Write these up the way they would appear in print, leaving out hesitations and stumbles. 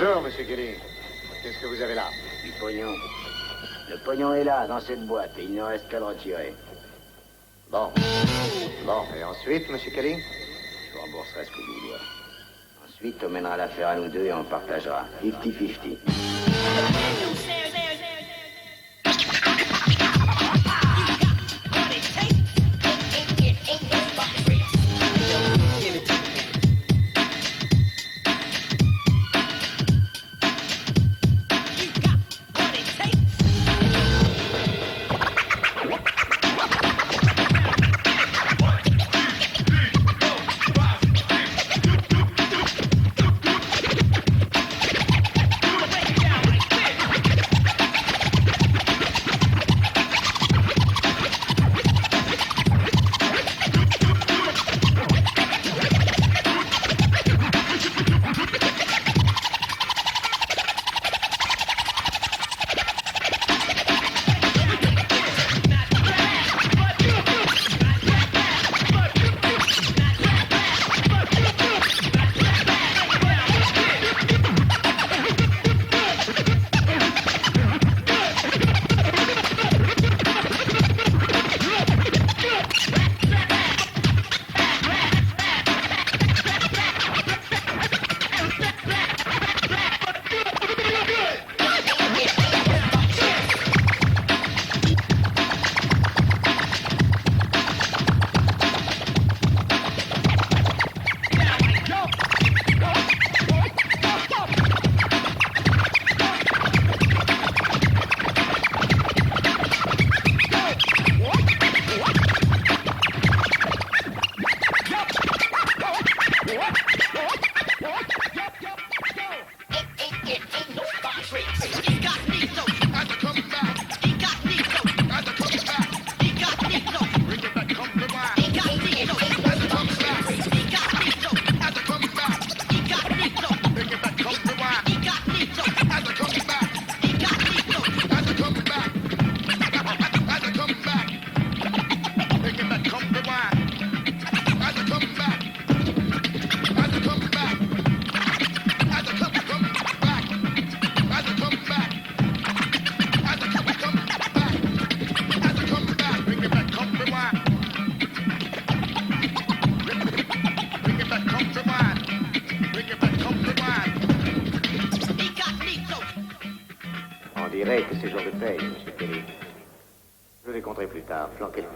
Bonjour, monsieur Kelly. Qu'est-ce que vous avez là? Du pognon. Le pognon est là, dans cette boîte, et il ne reste qu'à le retirer. Bon. Bon, et ensuite, monsieur Kelly? Je vous rembourserai ce que je vous dois. Ensuite, on mènera l'affaire à nous deux et on partagera. 50-50.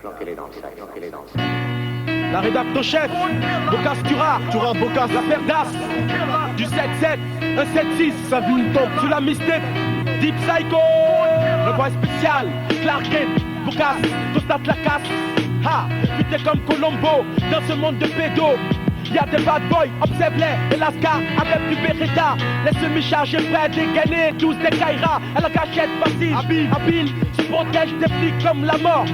Flanquez-les dans le sac, flanquez-les dans le sac. La rédacte chef, Bocas Tura, Bocas, la paire d'As, du 7-7, un 7-6, ça vit une tombe sous la mystère, Deep Psycho, le voix spécial, Clark Kent, Bocas, constate la casse, ha, putain comme Colombo, dans ce monde de pédos. Y'a des bad boys, observe-les, et Lascar avec du Beretta. Les semi-chargés prêts, dégainés, tous des Kaira. À la cachette facile, habile, se protège des flics comme la mort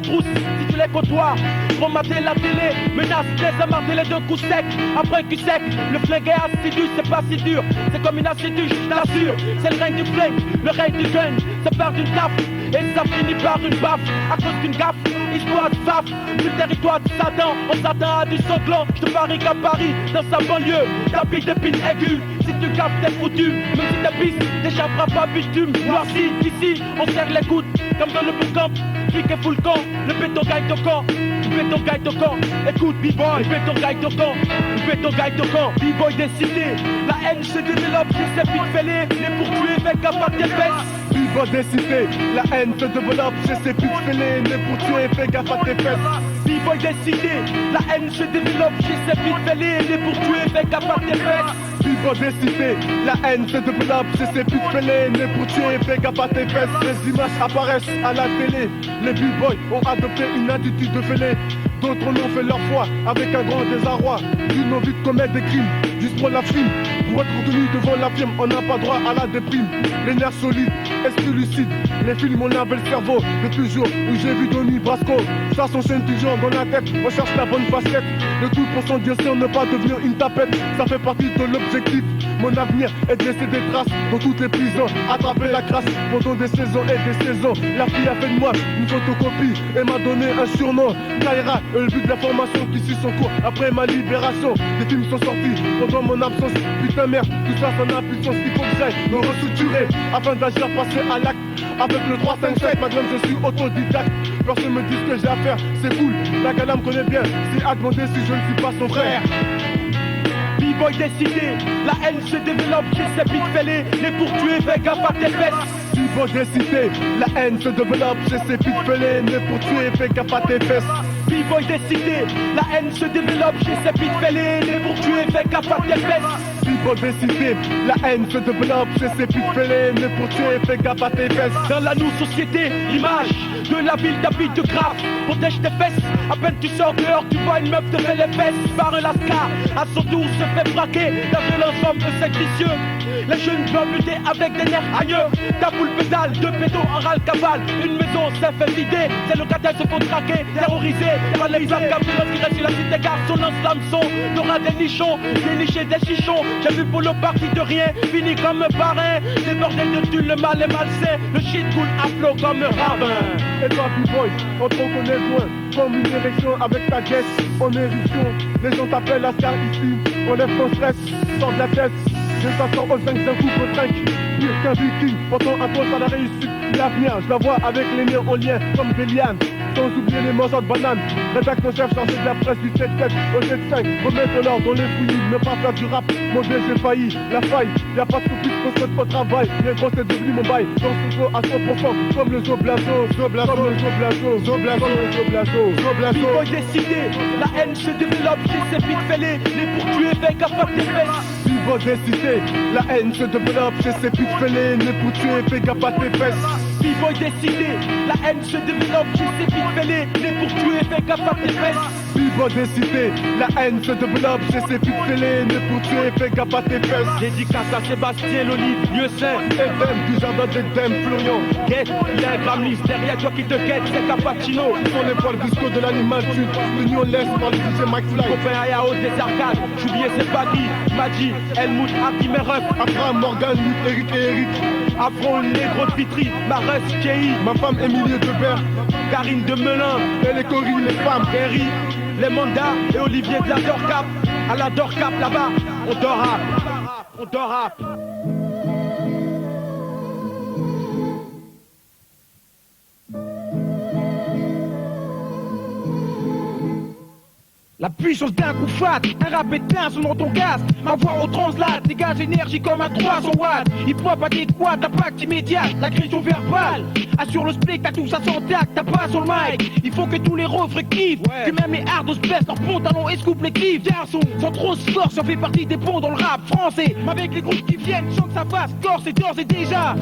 trousse, si tu les côtoies. Formater la télé, menace, désamarrer les deux coups secs. Après cul sec, le flingue est assidu, c'est pas si dur. C'est comme une assidue, je t'assure. C'est le règne du flingue, le règne du gun. Ça part d'une taf, et ça finit par une baffe. À cause d'une gaffe, histoire de faf. Du territoire de Satan, on s'attend à du sanglant. Je te parie qu'à Paris, dans sa banlieue, t'habites des pines aiguës. Si tu gaffes, t'es foutu. Même si ta piste, t'échapperas pas bitume. Noirci, ici, on serre les coudes, comme dans le bootcamp. Flic et full camp, le béton gagne ton camp. Le béton gagne ton camp. Écoute, B-boy, le béton gagne ton camp. Le béton gagne ton camp. B-boy décidé, la haine se développe, je sais vite fêler. Les pour tuer, mec, à part tes fesses. B-boy décidé, la haine se développe, je sais vite fêler. Les pour tuer, fais gaffe à tes fesses. B-boy décidé, la haine se développe, je sais vite fêler. Les pour tuer, fais gaffe à tes fesses. B-boy décidé, la haine se développe, je sais vite fêler. Les pour tuer, fais gaffe à tes fesses. Les images apparaissent à la télé. Les b-boys ont adopté une attitude de fêlée. D'autres l'ont fait leur foi avec un grand désarroi. Ils ont envie de commettre des crimes juste pour la frime. Pour être retenu devant la firme, on n'a pas droit à la déprime. Les nerfs solides, esprit lucide. Les films ont lavé le cerveau depuis le jour où j'ai vu Donnie Brasco. Ça s'enchaîne toujours dans la tête, on cherche la bonne facette. Le tout pour son Dieu, c'est ne pas devenir une tapette. Ça fait partie de l'objectif Mon avenir est de laisser des traces dans toutes les prisons. Attraper la crasse pendant des saisons et des saisons. La fille a fait de moi une photocopie et m'a donné un surnom. Kaira, le but de la formation qui suit son cours après ma libération. Des films sont sortis pendant mon absence. Putain merde, tout ça son impuissance. Il faut que j'aille me restructurer afin d'agir, passer à l'acte. Avec le 357, madame, je suis autodidacte. Personne me dit ce que j'ai à faire, c'est cool. La gala me connaît bien, c'est à demander si je ne suis pas son frère. B-boy décidé, la haine se développe chez ces pics fêlés. Les pour tuer, fais gaffe à tes fesses. B-boy décidé, la haine se développe chez ces pics fêlés. Les pour tuer, fais gaffe à tes fesses. B-boy décidé, la haine se développe chez ces pics fêlés. Les pour tuer, fais gaffe à tes fesses. B-boy décidé, la haine se développe chez ces pics fêlés. Les pour tuer, fais gaffe à tes fesses. Dans la nous société, l'image de la ville d'habit de grave. Protège tes fesses, à peine tu sors dehors, tu vois une meuf te fait les fesses. Par un lascar, à son tour se fait braquer. La violence homme de cette vicieux. Les jeunes doivent lutter avec des nerfs ailleurs. Ta boule pédale, deux pédos en râle cavale. Une maison s'est fait vider, ses locataires se font traquer, terrorisés. Par les arcables de l'autre qui reste sur la cité garçon, lance l'hameçon. Y'aura des nichons, des nichés, des chichons. J'ai vu Polo parti de rien, fini comme un parrain. Des bordels de tulle, le mal est malsain. Le shit coule à flot comme un ravin. Et toi, B-boy, on te reconnaît loin. Comme une érection avec ta guette en éruption. Les gens t'appellent la star ici. Enlève ton stress, sors de la tête. Je t'attends au 5 d'un coup pour 5. Pire qu'un viking, pourtant un poste à la réussite. L'avenir, je la vois avec les miens en lien comme des lianes. Sans oublier les mangeurs de bananes. Rédacteur chef chargé de la presse du 7-7 au 7-5. Remettre l'ordre dans les fouillis, ne pas faire du rap. Mon Dieu, j'ai failli, la faille. Y'a pas de copie qu'on se au travail. Les gros, c'est devenu mon bail. Dans ce show à 100%, comme le Zoblazo. Zoblazo, Zoblazo, Zoblazo, Zoblazo, Zoblazo. B-boy décidé, la haine se développe chez ces pics fêlés. Les pour tuer, fais gaffe à tes fesses. B-boy décidé, la haine se développe chez ces pics fêlés. Les pour tuer, fais gaffe à tes fesses. B-boy décidé, la haine se développe chez ces pics fêlés. Les pour tuer, fais gaffe à tes fesses. B-boy décidé, la haine se développe chez ces pics fêlés. Les pour tuer, fais gaffe à tes fesses. Dédicace à Sébastien Loli, lieu saint, Edem, du jardin d'Edem, Florian. Guette, il y a un gramme lisse, derrière toi qui te guette, c'est Cappuccino. Ils sont les poils visco de l'animal sud, l'union laisse par le DJ Mike Fly. Copain Ayao des arcades, j'oubliais c'est Baggy, Maggi, Helmut, Aki Meref, Abraham, Morgan, Luc, Eric et Eric. Affront les gros de Pitry, Marès, Kei, ma femme Émilie Debert, Karine de Melun, et les Coris, les femmes, Berry, les mandats et Olivier de la Dorcap. À la Dorcap là-bas, on dort rap, on dort rap. La puissance d'un coup fat, un rap éteint dans ton casque. Ma voix au translate, dégage énergie comme un 300 watts. Hip-hop adéquat, impact immédiat, l'agression verbale. Assure le spectacle, tout ça s'entaque, t'as pas sur le mic. Il faut que tous les refrains kiffent, que même les hardos baissent leurs pantalons et scoopent les clips. Garçon, sans trop se force, ça fait partie des ponts dans le rap français. Mais avec les groupes qui viennent, je sens que ça passe, corps c'est d'ores et déjà.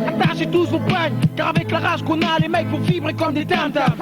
Attachez tous vos pagnes, car avec la rage qu'on a, les mecs vont vibrer comme des tam-tams.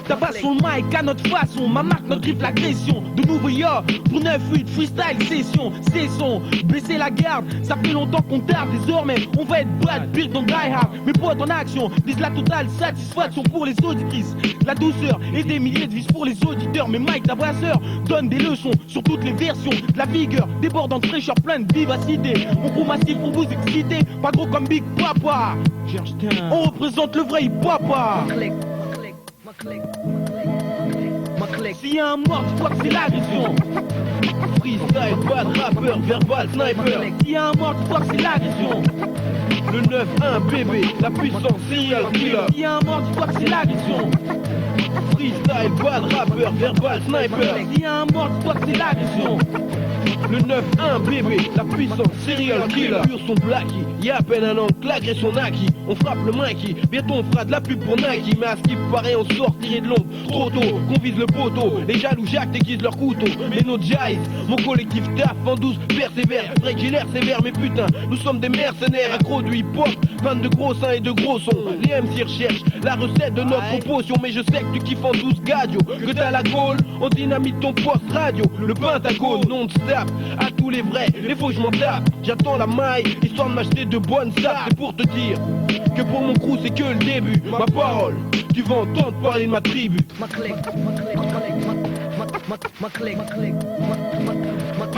Tabasse son mic à notre façon, ma marque, notre griffe, l'agression. De nouveau yo, pour 9-8, freestyle, session, cessons, baisser la garde. Ça fait longtemps qu'on tarde, désormais on va être Brad Pitt dans Die Hard. Mes potes en action, disent la totale satisfaction pour les auditrices. La douceur et des milliers de vis pour les auditeurs. Mais Mike Tabrasseur donne des leçons sur toutes les versions. De la vigueur, débordante fraîcheur, pleine de vivacité. On gros massif pour vous exciter, pas gros comme Big Papa. On représente le vrai hip-papa. S'il y a un mort, tu crois que c'est l'agression. Freestyle, bad rappeur, verbal, sniper. S'il y a un mort, tu crois que c'est l'agression. Le 9-1 bébé, la puissance, serial killer. S'il y a un mort, tu crois que c'est l'agression. Freestyle, bad rappeur, verbal, sniper. S'il y a un mort, tu crois que c'est l'agression. Le 9-1 bébé, la puissance, serial killer. Pur son blacky, y'a à peine un an que l'agression naquit. On frappe le Mikey, bientôt on fera de la pub pour Nike. Mais à ce qui paraît on sort tiré de l'ombre trop tôt, qu'on vise le poteau. Les jaloux Jacques déguisent leur couteau. Mais nos Jive, mon collectif taf en 12 persévère. Vrai que j'ai l'air sévère mais putain, nous sommes des mercenaires. Accros du hip-hop, fans de gros seins et de gros sons. Les MC recherchent la recette de notre potion. Mais je sais que tu kiffes en 12 gadio, que t'as la gaule, on dynamite ton poste radio. Le pentagone non-stop, à tous les vrais, les faux je m'en tape. J'attends la maille, histoire de m'acheter de bonnes sapes. C'est pour te dire que pour mon crew c'est que le début. Ma parole, tu vas entendre parler de ma tribu.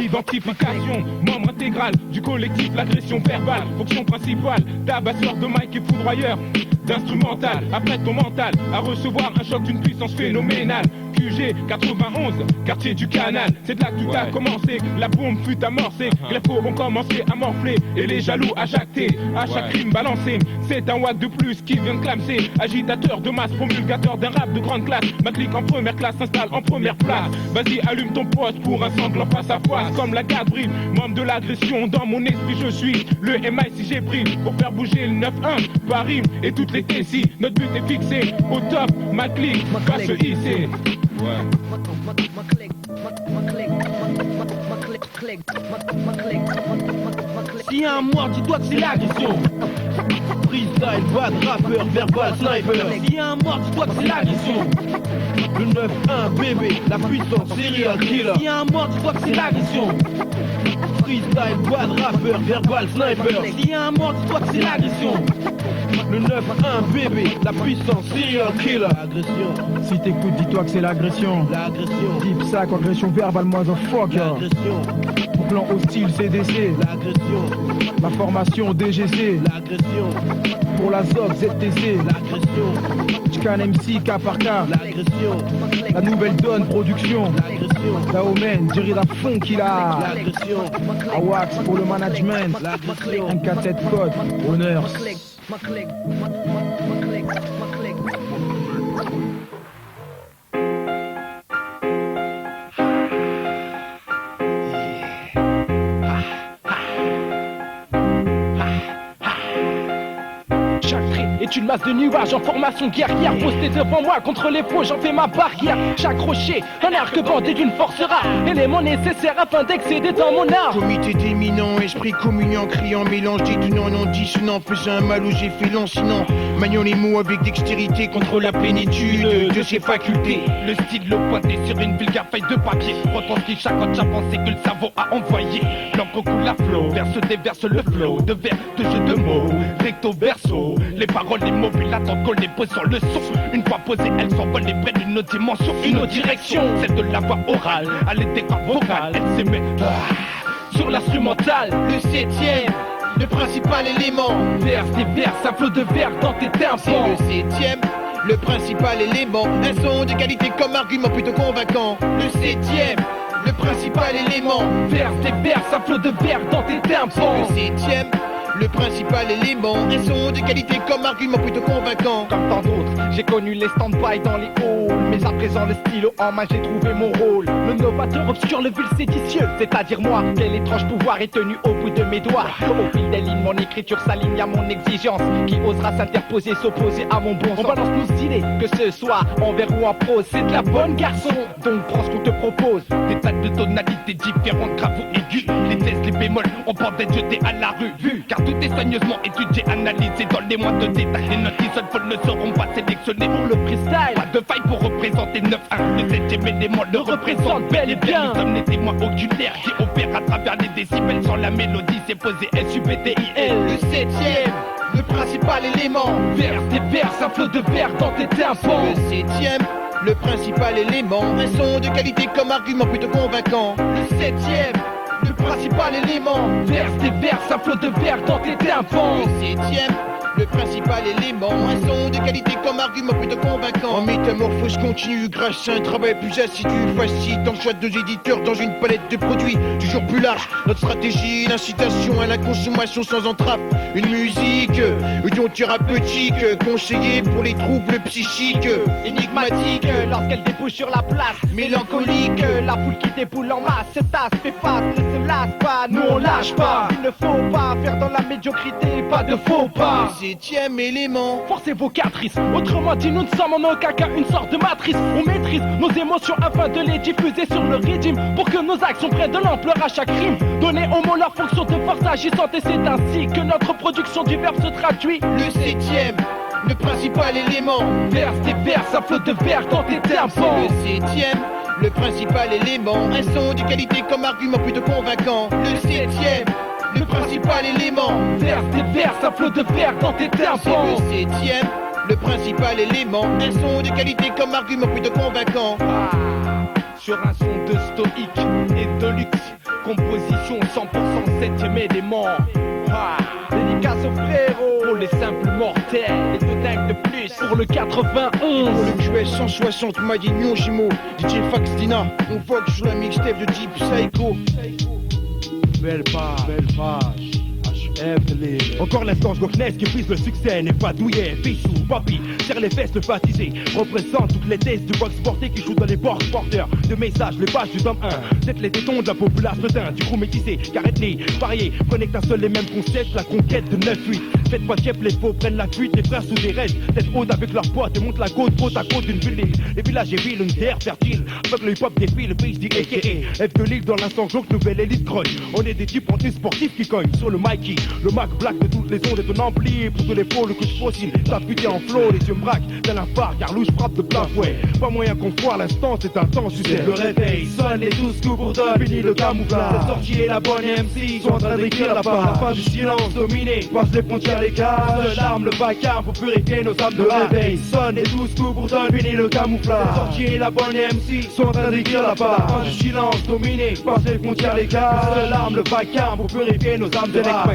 Identification, membre intégral du collectif, l'agression verbale, fonction principale, tabasseur de mic et foudroyeur d'instrumental, après ton mental, à recevoir un choc d'une puissance phénoménale. QG 91, quartier du Canal, c'est de là que tout a commencé, la bombe fut amorcée, les faux ont commencé à morfler, et les jaloux à jacter, à chaque crime balancé, c'est un watt de plus qui vient de clamser, agitateur de masse, promulgateur d'un rap de grande classe, ma clique en première classe s'installe en première place, vas-y allume ton poste pour un sanglant face à face, comme la garde brille, membre de l'agression, dans mon esprit je suis, le MI si j'ai pris, pour faire bouger le 9-1, Paris et toutes les Tessie, notre but est fixé, au top, ma clique va se hisser. S'il y a un mort, dis-toi que c'est l'agression. Freestyle, bad, rappeur, verbal, sniper. S'il y a un mort, dis-toi que c'est l'agression. Le 9-1, bébé, la puissance, serial killer. S'il y a un mort, dis-toi que c'est l'agression. Freestyle, bad, rappeur, verbal, sniper. S'il y a un mort, dis-toi que c'est l'agression. Le 9-1 bébé, la puissance, serial killer. Agression. Si t'écoutes, dis-toi que c'est l'agression. L'agression. Deep sac, agression verbale, motherfucker. L'agression. Pour clan hostile, CDC. L'agression. La formation DGC. L'agression. Pour la ZOC, ZTC. L'agression. Ch'kan MC, cas par cas. L'agression. La nouvelle donne, production. L'agression. Daomen, Jerry la fond qu'il a. L'agression. Awax pour le management. L'agression. MK7 code, honneur. Chaque trait est une masse de nuages en formation guerrière. Posté devant moi contre les faux, j'en fais ma barrière. Chaque rocher, un arc-bandé d'une force rare. Élément nécessaire afin d'excéder dans mon art. Comité d'éminent, esprit communiant, criant, mélange, dit tout non, non dissonant, faisant un mal où j'ai fait lancinant. Maniant les mots avec dextérité contre la plénitude de ses facultés. Le stylo pointé sur une vulgaire feuille de papier, retranscrit chaque autre pensée que le cerveau a envoyé. L'encre coule à flot, verse déverse le flot de vers, de jeux de mots, recto verso. Les paroles immobiles attendent qu'on les pose sur le son. Une fois posées, elles s'envolent et prennent une autre dimension, une autre direction. Celle de la voix orale, à l'état vocale, elle s'émet sur l'instrumental. Le 7ème, le principal élément. Verse des verses, un flot de verre dans tes tympans. C'est le 7ème, le principal élément. Un son de qualité comme argument plutôt convaincant. Le 7ème, le principal élément. Verse des verses, un flot de verre dans tes tympans. Le 7ème, le principal élément. Un son de qualité comme argument plutôt convaincant. Comme tant d'autres, j'ai connu les stand-by dans les halls. Mais à présent le stylo en main, j'ai trouvé mon rôle. Le novateur obscur, le vil séditieux, C'est-à-dire moi, quel étrange pouvoir est tenu au bout de mes doigts. Au fil des lignes, mon écriture s'aligne à mon exigence. Qui osera s'interposer, s'opposer à mon bon sens. on balance nos idées. Que ce soit en vers ou en prose, c'est de la bonne garçon. Donc prends ce qu'on te propose. Des tas de tonalités différentes, graves ou aiguës. Les tests, les bémols, on pense d'être jetés à la rue. Car tout est soigneusement étudié, analysé dans les moindres détails. Les notes isolfolles ne seront pas sélectionnées pour le freestyle. Pas de faille pour représenter 9-1. Le 7ème élément le représente bel et bien. Nous sommes les témoins oculaires qui opèrent à travers les décibels. Sans la mélodie, c'est posé S-U-B-T-I-L. Le 7ème, le principal élément. Verse des verses, un flot de verre dans tes tympans. Le 7ème, le principal élément. Un son de qualité comme argument plutôt convaincant. Le 7ème, le principal élément. Verse des verses, un flot de verre dans tes tympans. Le 7ème, le principal élément. Un son de qualité comme argument plutôt convaincant. En métamorphose continue grâce à un travail plus assidu, facile en choix de nos éditeurs dans une palette de produits toujours plus large. Notre stratégie, l'incitation à la consommation sans entrave. Une musique, union thérapeutique, conseillée pour les troubles psychiques, énigmatiques, Lorsqu'elle débouche sur la place, mélancolique. la foule qui déboule en masse se tasse, fait face, ne se lasse pas, nous on lâche pas. Il ne faut pas faire dans la médiocrité, pas de faux pas. Le 7ème élément. Forcez vos catrices. Autrement dit, nous ne sommes en aucun cas une sorte de matrice. On maîtrise nos émotions afin de les diffuser sur le régime, pour que nos actions prennent de l'ampleur à chaque crime. Donner aux mots leur fonction de force agissante, et c'est ainsi que notre production du verbe se traduit. Le 7ème, le principal élément. Verse des verses, un flot de verre dans tes tympans. Le 7ème, le principal élément. Un son de qualité comme argument plutôt convaincant. Le 7ème, le principal élément. Verse des verses, un flot de verre dans tes tympans. Le 7ème, le principal élément. Un son de qualité comme argument plutôt convaincant. sur un son de stoïque et de luxe. Composition 100% 7ème élément. Ah, dédicace aux frérots, pour les simples mortels, les deux dingues de plus, pour le 91. Pour le QS 160, Madignon, Jimo, DJ Faxtina, on vogue sur la mixtape de Deep Psycho. Belle page. HF de l'île. Encore l'instant Gokness qui brise le succès, n'est pas douillet, Bissou, Papi, serre les fesses, le baptisé, représente toutes les thèses du box sporté qui joue dans les box porteurs de messages, les pages du tome 1, peut-être les tétons de la populace teint, du coup métissé, carré-les, varié, connecte un seul les mêmes concepts, la conquête de 9-8, faites pas tiep, les faux prennent la fuite, les frères sous des restes, tête haute avec leurs potes et montent la côte à côte d'une ville, les villages et villes, une terre fertile, avec le hip-hop défile, le pays dit a.k.a. F de l'île dans l'instant glauque, nouvelle élite croche, on est des types anti-sportifs qui cognent sur le Mikey. Le Mac Black de toutes les ondes est un ampli pour que les faux, le couche fossile, ta putain en flow, les yeux me braquent, tel un phare, car louche frappe de plein fouet. Pas moyen qu'on foire l'instant, c'est un temps succès. Le réveil sonne, les 12 coups pour deux, fini le camouflage. Cette sortie et la bonne MC sont en train d'écrire la part. La fin du silence dominé, passe les frontières, les gars. L'arme, le vacarme pour purifier nos âmes de rap. Le réveil sonne, les 12 coups pour deux, fini le camouflage. Cette sortie et la bonne MC sont en train d'écrire la part. La fin du silence dominé, passe les frontières, les gars. L'arme, le vacarme pour purifier nos âmes de rap.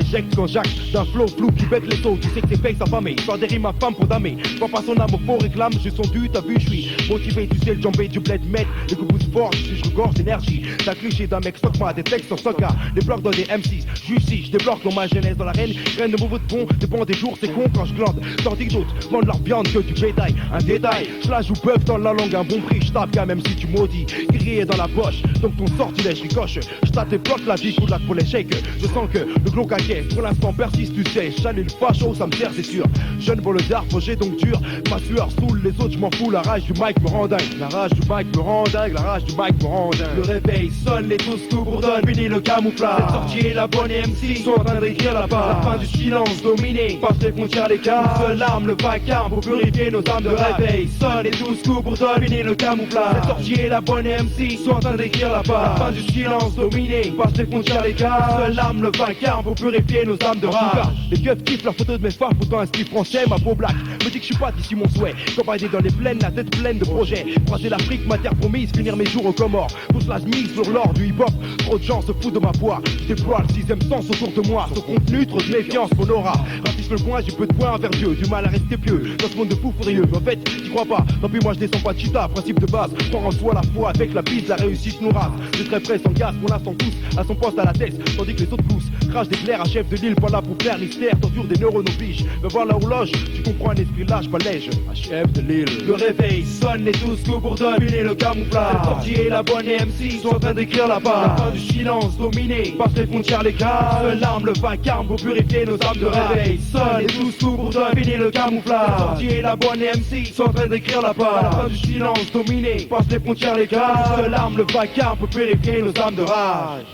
D'un flow flou qui bête les taux, tu sais que c'est fake sa femme, histoire des rimes à femme pour damer. Vois pas son âme au faux réclame, j'ai son dû, t'as vu, je suis motivé, tu sais le jambé du bled met, les coups poussent fort, je regorge d'énergie. T'as cliché d'un mec stock-moi, des textes en stock-à, des blocs dans des M6, justice, je débloque dans ma jeunesse dans l'arène, rien de mauvais de bon, dépend des jours, c'est con quand je glande, tandis que d'autres vendent leur viande que du bétail, un détail, je la joue bœuf dans la langue, un bon prix, je tape quand même si tu maudis, grillé dans la poche, donc ton sortilège ricoche, je tâte et bloque la vie, coup de la pour l'échec, je sens que le glos caquet, pour l'instant persiste, tu sais, chalet le facho, ça me sert, c'est sûr. Jeune voleur, projet donc dur. Ma sueur saoule les autres, je m'en fous. La rage du mic me rend dingue. La rage du mic me rend dingue. La rage du mic me rend dingue. Le réveil sonne, les 12 coups bourdonnent. Fini le camouflage. Cette sortie et la bonne MC sont en train d'écrire la part. La fin du silence dominé. Passe les frontières, les cas. Seule arme, le vacarme pour purifier nos âmes de réveil. Sonne, les 12 coups bourdonnent. Fini le camouflage. Cette sortie et la bonne MC sont en train d'écrire la part. La fin du silence dominé. Passe les frontières, les cas. Seule arme, le vacarme pour purifier nos âmes de rage. Les keufs kiffent la photo de mes phares, pourtant un style français, ma peau black me dit que je suis pas d'ici mon souhait. Campagne dans les plaines, la tête pleine de projets. Croiser l'Afrique, ma terre promise, finir mes jours aux Comores. Pousse la mise sur l'or du hip-hop, trop de gens se foutent de ma voix. Je déploie le sixième sens autour de moi, ce contenu, trop de méfiance, mon aura. Ratisse le coin, j'ai peu de points envers Dieu, du mal à rester pieux. Dans ce monde de fous furieux, en fait, j'y crois pas. Tant pis, moi je descends pas de chita, principe de base. Prends en soi la foi, avec la bise, la réussite nous rase. Je suis très près, sans gaz, pour l'instant tous à son poste à la tête, tandis que les autres poussent. Crash des clairs à chef de l'île, pas là pour faire l'hystère, torture des neurones oblige. Me voir la horloge, tu comprends un esprit lâche, pas lège. À chef de l'île. Le réveil sonne, les 12 coups bourdonnent, fini le camouflage. Cette sortie et la bonne MC sont en train d'écrire la part. La fin du silence dominé, passe les frontières, les gars. Seule arme, le vacarme pour purifier nos âmes de réveil. Sonne, les 12 coups bourdonnent, fini le camouflage. Cette sortie et la bonne MC sont en train d'écrire la part. La fin du silence dominé, passe les frontières, les gars. Seule arme, le vacarme pour purifier nos âmes de rage.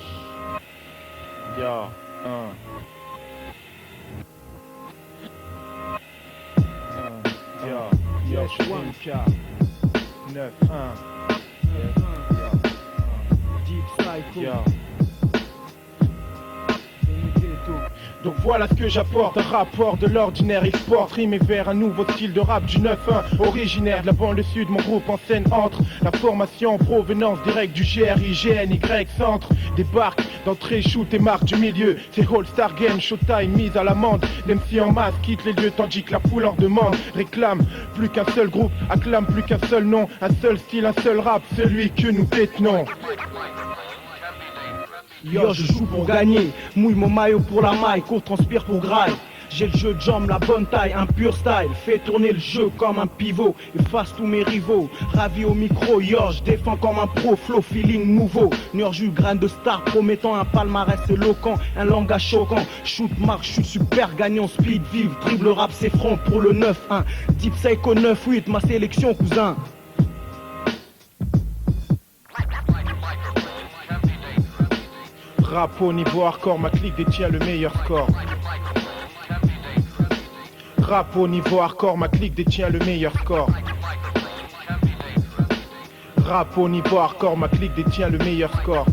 Yo, Yo, je suis K 9-1 Deep Psycho. Donc voilà ce que j'apporte, un rapport de l'ordinaire export, rimé vers un nouveau style de rap du 9-1, originaire de la banlieue sud, mon groupe en scène entre, la formation en provenance directe du GRI, GNY Centre, débarque d'entrée, shoot et marque du milieu, c'est All-Star Game, Showtime, mise à l'amende, l'MC en masse quitte les lieux tandis que la foule en demande, réclame plus qu'un seul groupe, acclame plus qu'un seul nom, un seul style, un seul rap, celui que nous détenons. Yo, je joue pour gagner, mouille mon maillot pour la maille, court transpire pour graille. J'ai le jeu de jambes, la bonne taille, un pur style. Fais tourner le jeu comme un pivot, efface tous mes rivaux. Ravi au micro, yo, je défends comme un pro, flow feeling nouveau. Nurju, grain de star, promettant un palmarès éloquent, un langage choquant. Shoot, marche, je suis super gagnant, speed, vive, dribble, rap, c'est franc pour le 9-1. Deep Psycho 9-8, ma sélection, cousin. Rap au niveau hardcore, ma clique détient le meilleur score. Rap au niveau hardcore, ma clique détient le meilleur score. Rap au niveau hardcore, ma clique détient le meilleur score.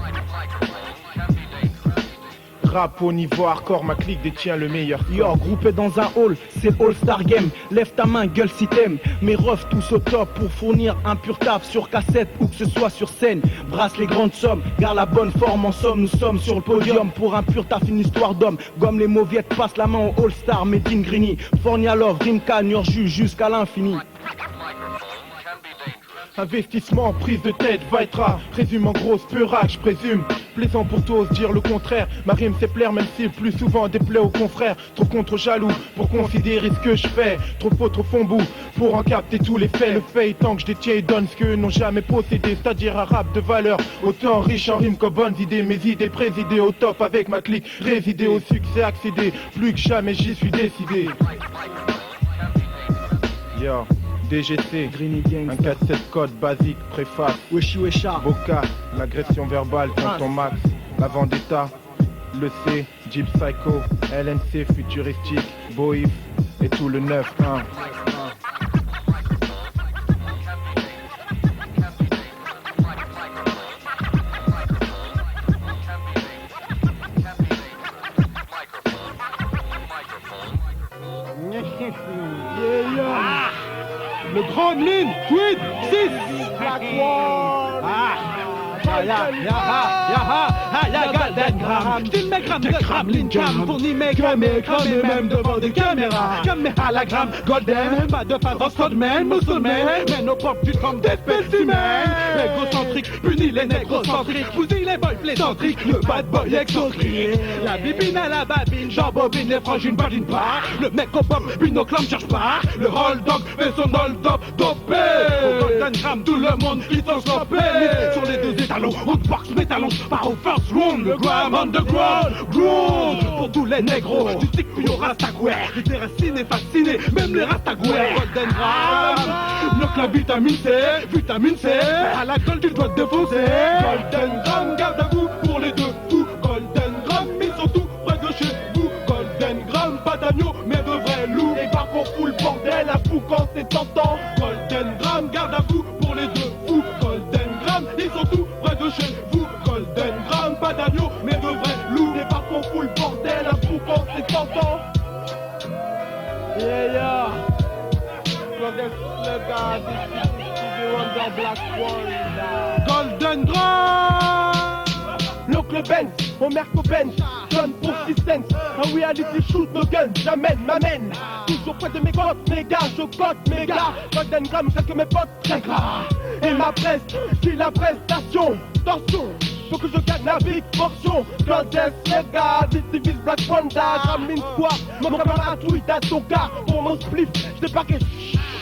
rap au niveau hardcore, ma clique détient le meilleur. Yo, groupé dans un hall, c'est All-Star Game. Lève ta main, gueule si t'aimes. Mes refs tous au top pour fournir un pur taf sur cassette ou que ce soit sur scène. Brasse les grandes sommes, garde la bonne forme. En somme, nous sommes sur le podium pour un pur taf, une histoire d'homme. Gomme les mauviettes, passe la main au All-Star, Made in Grigny. Fornialov, Rimka, Nurju jusqu'à l'infini. Investissement, prise de tête, va être rare. Présume en grosse peurac, je présume. Plaisant pour tous dire le contraire. Ma rime c'est plaire même si plus souvent déplaît aux confrères. Trop con, trop jaloux pour considérer ce que je fais. Trop faux, trop fond bout pour en capter tous les faits. Le fait étant que je détiens et donne ce qu'eux n'ont jamais possédé, c'est-à-dire un rap de valeur. Autant riche en rimes qu'en bonnes idées. Mes idées présidées au top avec ma clique. Résider au succès, accéder. Plus que jamais j'y suis décidé. Yo. DGC, un 4-7 code basique, préface, Weshi Wesha, Boca, l'agression verbale contre Max, la vendetta, le C, Deep Psycho, LNC futuristique, Boif et tout le 9-1. le grand ligne, tweet, 6, Black Wall. Ya Golden Gram, j'dis mes grammes de Kramlin Cam, fournis mes cramés même devant des caméras. Comme mes halagrammes, Golden, pas de phase en Sodman, musulman, mais nos pop du comme des spécimens. Égocentrique, punis les négrocentriques, bousille les boys plaisantriques, le bad boy exotrique. La bibine à la babine, j'embobine les frangines, badine pas. Le mec au pop, binoclam cherche pas. Le hold dog fait son hold up dopé. Au Golden Gram, tout le monde ils sont stoppés. Sur les deux étalons, Woodbox, métalon, par au first round, le gram underground, ground. Pour tous les négros, du stick puis au rastagouer. Ils déracinés, fascinés, même les rastagouers. Golden Gram, bloque la vitamine C, à la gueule tu dois te défoncer. Golden Gram, garde à vous pour les deux fous. Golden Gram, ils sont tous près de chez vous. Golden Gram, pas d'agneau, mais de vrais loups. Et par contre, fout le bordel à fou quand c'est tentant. Golden Gram, garde à vous pour les deux fous. Golden Gram, ils sont tous près de chez vous. Golden Gram, pas d'agneau, mais de vrais loups. Et par contre, fout le bordel à fou quand c'est tentant. Yeah. Golden Drum, l'oncle Benz, mon Merco Benz, donne pour 6 cents. Un reality shoot, no gun, j'amène, m'amène. Toujours près de mes potes, mes gars, je cote, mes gars. Golden Gram, c'est que mes potes, très gras. Et ma presse, qui la prestation, tension. Faut que je gagne la big portion. Golden Sega, Divise Black Panda, Gramlin Square. Mon camarade tweet à ton cas. Pour mon spliff, je débarque.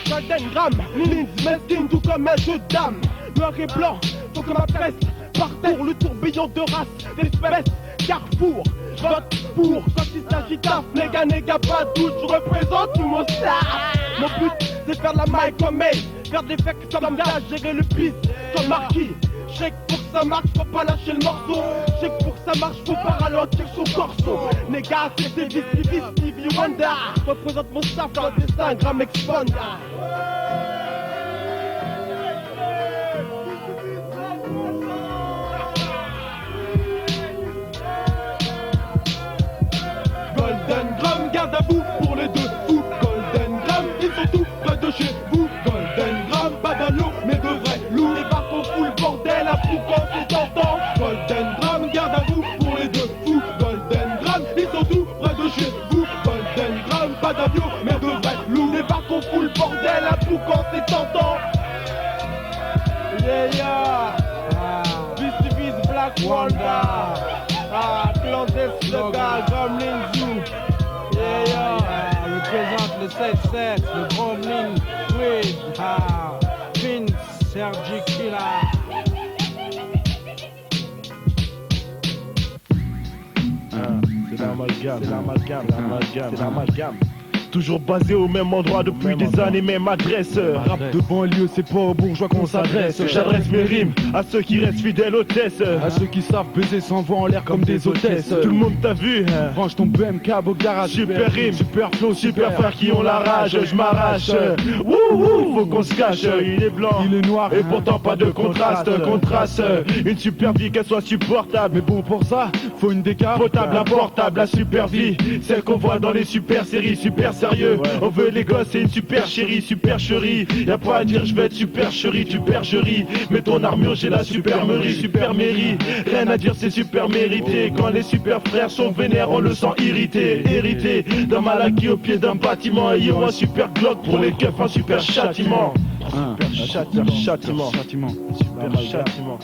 Golden Gram, Lins, mesquine, tout comme un jeu de dames. Noir et blanc, faut que ma presse parcourt le tourbillon de race d'espèces. Carrefour, vote pour quand il s'agit d'af. Néga, pas doute, je représente tout mon staff. Mon but, c'est faire de la maille comme elle. Faire des faits sans langage, gérer le piste sans marquis. J'sais que pour que ça marche, faut pas lâcher le morceau. J'sais que pour que ça marche, faut pas ralentir son corso. Néga, c'est Stevie Wonder. Représente mon staff dans le dessin, Gram Expanda. Golden Gram, garde à vous pour les deux fous. Golden Gram, ils sont tous près de chez vous. Golden Gram, pas d'agneau, mais de vrais loups. Les barcons fous le bordel à fou quand c'est tentant. Golden Gram, garde à vous pour les deux fous. Golden Gram, ils sont tous près de chez vous. Golden Gram, pas d'agneau, mais de vrais loups. Les barcons fous le bordel à fou quand c'est tentant. Yeah. This Black Wanda. Clandestine, le gars, Gremlin Zoo. Représente le 7-7, le Gremlin Tweed. Vince, Sergi Killa. C'est l'amalgame. Toujours basé au même endroit depuis des années, même adresse. Rap de banlieue, c'est pas aux bourgeois qu'on s'adresse. J'adresse mes rimes à ceux qui restent fidèles aux tests. À ceux qui savent baiser sans voix en l'air comme des hôtesses. Tout le monde t'a vu, range ton BMK au garage. Super rime, super flow, super frères qui ont la rage. Je m'arrache, wouhou, faut qu'on se cache. Il est blanc, il est noir, et pourtant pas de contraste. Une super vie qu'elle soit supportable, mais bon pour ça, faut une déca potable, importable, la super vie, celle qu'on voit dans les super séries, super sérieux. On veut les gosses et une super chérie, super chérie. Y'a pas à dire, je vais être super chérie, tu percherie. Mets ton armure, j'ai la supermerie, super mairie. Rien à dire, c'est super mérité. Quand les super frères sont vénères, on le sent irrité, hérité d'un malaki au pied d'un bâtiment. Ayons un super Glock pour les keufs, un super châtiment. Super châtiment. Super châtiment.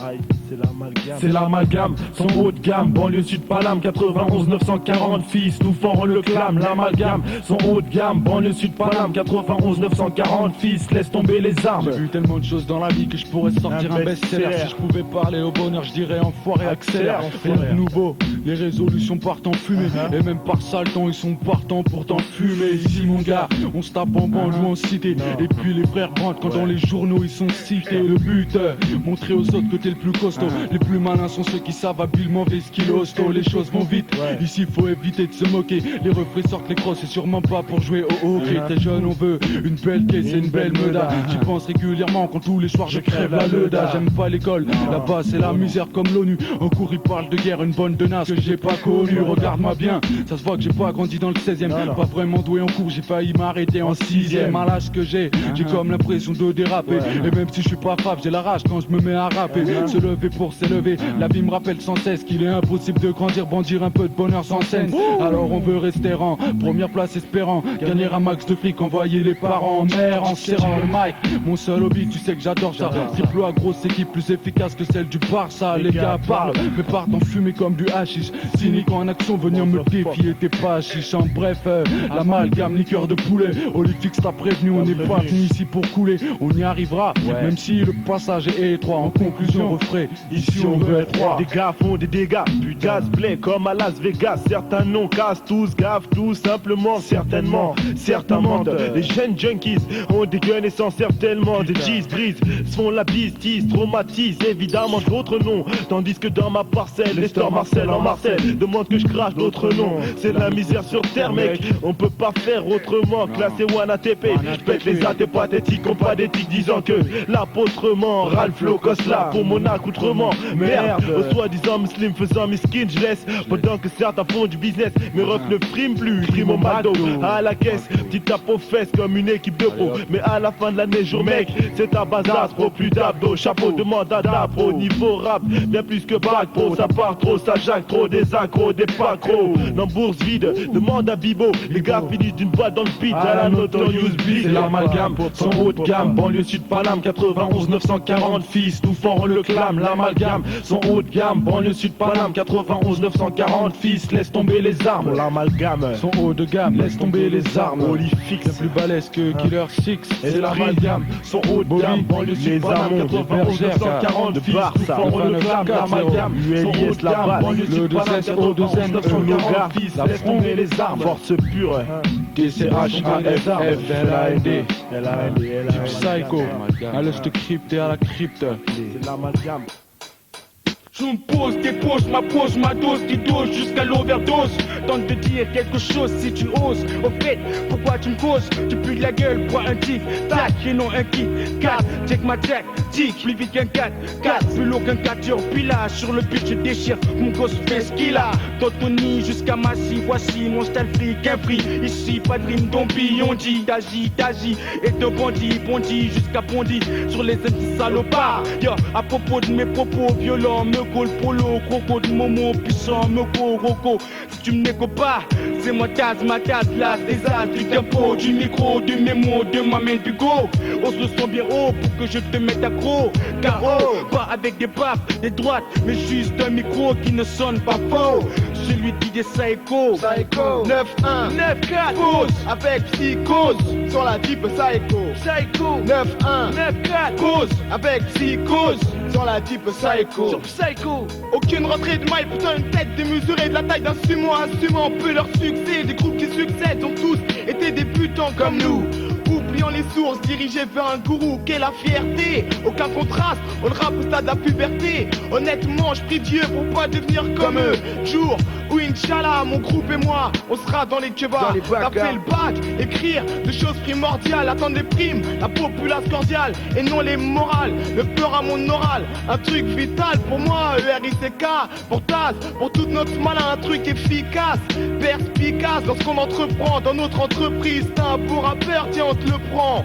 C'est l'amalgame, son haut de gamme, banlieue sud Paname, 91 940 fils, nous fort on le clame. L'amalgame, son haut de gamme, banlieue sud Paname, 91 940 fils, laisse tomber les armes. J'ai vu tellement de choses dans la vie que je pourrais sortir un best-seller. Si je pouvais parler au bonheur, je dirais enfoiré, accélère. Rien de nouveau, les résolutions partent en fumée. Et même par sale temps, ils sont partants pour t'enfumer. Ici mon gars, on se tape en banlieue en cité. Et puis les frères rentrent quand dans les journaux ils sont cités. Le but, montrer aux autres que t'es le plus costaud. Les plus malins sont ceux qui savent habilement viser ce qu'il hosto. Les choses vont vite, ici faut éviter de se moquer. Les refrains sortent les crosses, c'est sûrement pas pour jouer au hockey. T'es jeune, on veut une belle caisse et une belle meuda. J'y pense régulièrement quand tous les soirs je crève la leuda. J'aime pas l'école, là-bas c'est la misère comme l'ONU. En cours ils parlent de guerre, une bonne tenace que j'ai pas connue. Regarde-moi bien, ça se voit que j'ai pas grandi dans le 16e. Pas vraiment doué en cours, j'ai failli m'arrêter en 6e. À l'âge que j'ai comme l'impression de déraper. Et même si je suis pas frappe, j'ai la rage quand je me mets à rapper. Se lever pour s'élever, la vie me rappelle sans cesse qu'il est impossible de grandir, bandir un peu de bonheur sans scène. Alors on veut rester rang, première place espérant gagner un max de fric, envoyer les parents en mer en serrant le mic. Mon seul hobby, tu sais que j'adore ça. Triple A, grosse équipe plus efficace que celle du Barça. Les gars parlent, mais partent en fumée comme du hashish. Cynique en action, venir me défier, t'es pas chiche. En bref, l'amalgame, liqueur de poulet. Olympique t'a prévenu, on n'est pas venu ici pour couler. On y arrivera, même si le passage est étroit. En conclusion, refrain, ici on veut être roi. Des gars font des dégâts, puis gaz plein comme à Las Vegas. Certains non cassent, tous gaffent, tout simplement, certainement. Certains mentent, les jeunes junkies ont des guns et s'en servent tellement. Des cheese brise, se font la bise, tease, traumatisent évidemment d'autres noms. Tandis que dans ma parcelle, les stores Marcel en Marcel demandent que je crache d'autres noms. C'est de la misère sur terre mec, on peut pas faire autrement. Classé One ATP, j'pète les athées pathétiques, ont pas d'éthique disant que l'apôtrement, Ralph Locos là pour mon accoutrement. Merde, au soi-disant muslim faisant mes skins, je laisse pendant que certains font du business. Mes refs ne friment plus, prime au McDo, à la caisse, petite tape aux fesses comme une équipe de pro. Mais à la fin de l'année, jour mec, c'est ta base pro, plus d'abdos, chapeau de mandat pro, niveau rap, bien plus que bac pro, ça part trop, ça jaque trop, des accros, des pacros. Dans bourse vide, demande à Bibo, les gars finissent d'une boîte dans le pit à la Notorious Big. C'est l'amalgame, son haut de gamme, banlieue sud Paname, 91 940 fils, tout fort on le clame. L'amalgame, son haut de gamme, banlieue sud Paname, 91 940 fils, laisse tomber les armes. L'amalgame, son haut de gamme, laisse tomber les armes. Olifix, c'est plus balèze que Killer 6. C'est l'amalgame, son haut de gamme, banlieue sud Paname, 91 940 fils, tout fort on le clame. L'amalgame, son haut de gamme, banlieue sud Paname, 91 940 fils, laisse tomber les armes. Force pure, DCHAFFLAND, du psycho, allez je te crypte et à la crypte. C'est l'amalgame. Je me pose, dépose ma dose qui dose jusqu'à l'overdose. Tente de dire quelque chose si tu oses. Au fait, pourquoi tu me causes? Tu pues de la gueule, bois un tic, tac, et non un kick, 4, check ma jack, tic, plus vite qu'un 4, plus lourd qu'un 4, puis là, sur le but je déchire, mon gosse fait ce qu'il a. Totoni jusqu'à Massy, voici mon style fric, un prix. Ici, pas de rime d'ombi, on dit, t'agis, et de bondi jusqu'à bondi, sur les anti-salopards. Yo, à propos de mes propos violents, me col polo, croco de momo, puissant, me roco. Si tu me négo pas, c'est ma tasse, là, des as, du tempo, du micro, du mémo, de ma main du go. On se le sent bien haut pour que je te mette accro. KO, pas avec des baffes, des droites, mais juste un micro qui ne sonne pas faux. Celui qui dit psycho, 9-1, 9-4, cause, avec psychose, sur la type psycho, 9-1, 9-4, cause, avec psychose, sur la type psycho. Aucune rentrée de maille, putain une tête démesurée de la taille d'un sumo, assumant peu leur succès. Des groupes qui succèdent ont tous été débutants comme nous. Oublions les les sources, dirigé vers un gourou, qu'est la fierté. Aucun contraste, on le rappe au stade de la puberté. Honnêtement, je prie Dieu pour pas devenir comme eux. Jour où Inch'Allah, mon groupe et moi, on sera dans les kebabs, taper le bac, écrire de choses primordiales, attendre les primes, la populace cordiale et non les morales. Le peur à mon oral, un truc vital pour moi, ERICK, pour Taz, pour toute notre malin, un truc efficace, perspicace lorsqu'on entreprend dans notre entreprise. T'as un beau rappeur, tiens on te le prend.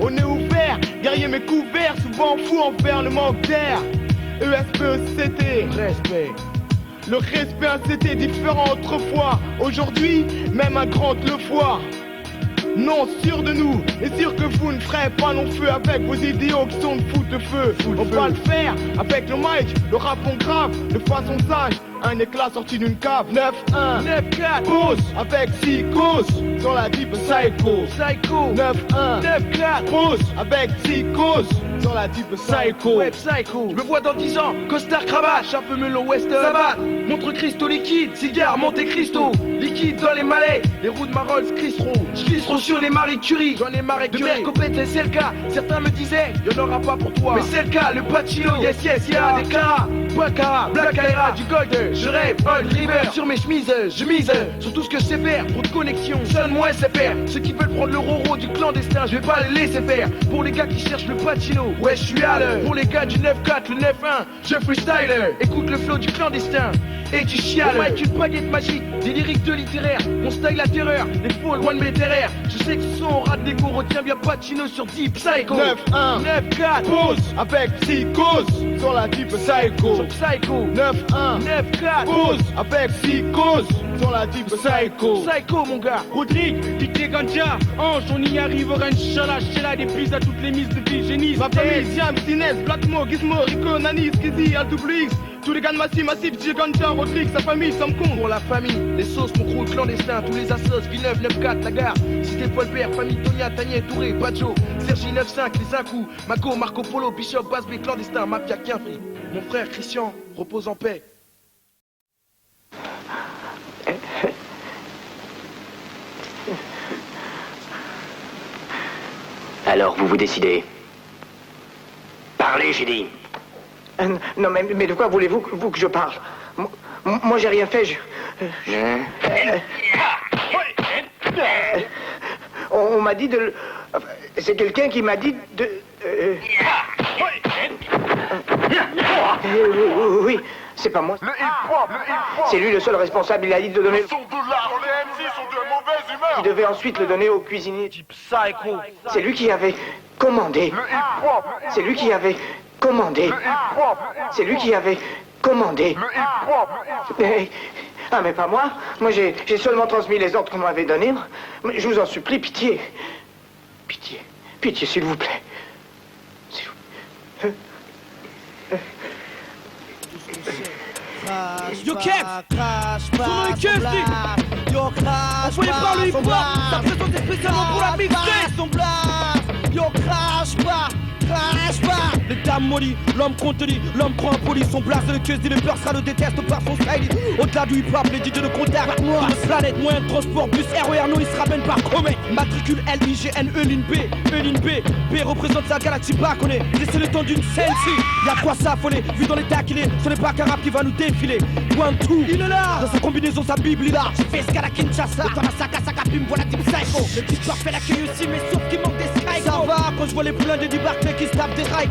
On est ouvert, guerrier mais couvert, souvent fou envers le manque d'air. ESPECT, respect. Le respect c'était différent autrefois. Aujourd'hui, même un grand le foie. Non, sûr de nous, et sûr que vous ne ferez pas long feu avec vos idéaux qui sont de foot-feu. On va le faire avec le mic, le rap on grave, de façon sage. Un éclat sorti d'une cave. 9-1, 9-4, pause avec Psychos sur la deep psycho. 9-1, 9-4, pause avec Psychos sur la deep psycho. Ouais, psycho. Je me vois dans 10 ans, costard, cravate, chapeau melon western, sabat, montre Cristo liquide, cigare, Monte Cristo, liquide dans les malais, les roues de ma Rolls Cristro. Je glisserai sur les Marie Curie, j'en ai marre de mer copette, c'est le cas. Certains me disaient, y'en aura pas pour toi, mais c'est le cas. Le Pacino, yes yes, y'a des Clara, Baccara, Black Aira, du Gold. Je rêve, Old River, sur mes chemises, je mise sur tout ce que je sais faire. Trop de connexions, seul moi c'est faire. Ceux qui veulent prendre le roro du clandestin, je vais pas les laisser faire. Pour les gars qui cherchent le Pacino, ouais je suis à l'heure. Pour les gars du 9-4, le 9-1, je freestyler. Écoute le flow du clandestin et tu chiales. Ouais, une baguette magique, des lyriques de littéraire. Mon style la terreur, les faux loin de mes terraires. Je sais que ce son on rate des cours, retiens bien Pacino sur Deep Psycho. 9-1, 9-4, pause avec Psychos sur la Deep Psycho. Sur Psycho. 9-1, 9-4, pause avec Psychos sur la Deep Psycho. Psycho mon gars. Rodrigue, DJ Ganja, Ange, on y arrivera, Inch'Allah. J'ai là des prises à toutes les mises de vie, génie. Ma famille, Siam, Sinès, Blackmo, Gizmo, Rico, Nani, Skizzy, Al-Doublix. Tous les gars de Massif, DJ Ganja, Rodrigue, sa famille, ça me compte. Pour la famille, les sauces, mon crew clandestin, tous les assos, Villeneuve, 9-4, la gare, Cité Paul Père, famille Tonia, Tanier, Touré, Badjo, Sergi 9-5, les Incous, Mako, Marco Polo, Bishop, Basbé, clandestin, Mafia, Quinfri. Mon frère Christian, repose en paix. Alors, vous vous décidez? Parlez, j'ai dit. Non, mais de quoi voulez-vous que je parle? Moi, j'ai rien fait, on m'a dit de... C'est quelqu'un qui m'a dit de... Oui, c'est pas moi. C'est lui le seul responsable, il a dit de donner... Il devait ensuite le donner au cuisinier. C'est lui qui avait commandé. C'est lui qui avait commandé. C'est lui qui avait commandé. Ah, mais pas moi. Moi, j'ai seulement transmis les ordres qu'on m'avait donnés. Je vous en supplie, pitié. Pitié. Pitié, s'il vous plaît. S'il vous plaît. Yo Kev, son nom est Kev, envoyé par le hip-hop, ça présente spécialement pour la mixtape. Son blast, yo crash pas. Les dames mollies, l'homme contenu, l'homme croit impoli. Son blast de queue dit le peur sera le déteste par son style. Au-delà du hip-hop, les DJ de contact. Sur notre planète, moyen de transport, bus RER, non, il se ramène par comète. Matricule LIGNE, ligne B, B représente sa galaxie baconnée. Laissez le temps d'une scène-ci, y'a quoi s'affoler. Vu dans l'état qu'il est, ce n'est pas qu'un rap qui va nous défiler. 1-2, il est là. Dans sa combinaison, sa bible, il a. J'ai fait ce qu'à la Kinshasa. Le Tamasaka, Sakapim, voilà Deep Psycho. Le type parfait l'accueil aussi, mais sauf qu'il manque des sky. Ça va quand je vois les poulains de débarquer qui se tapent des rails.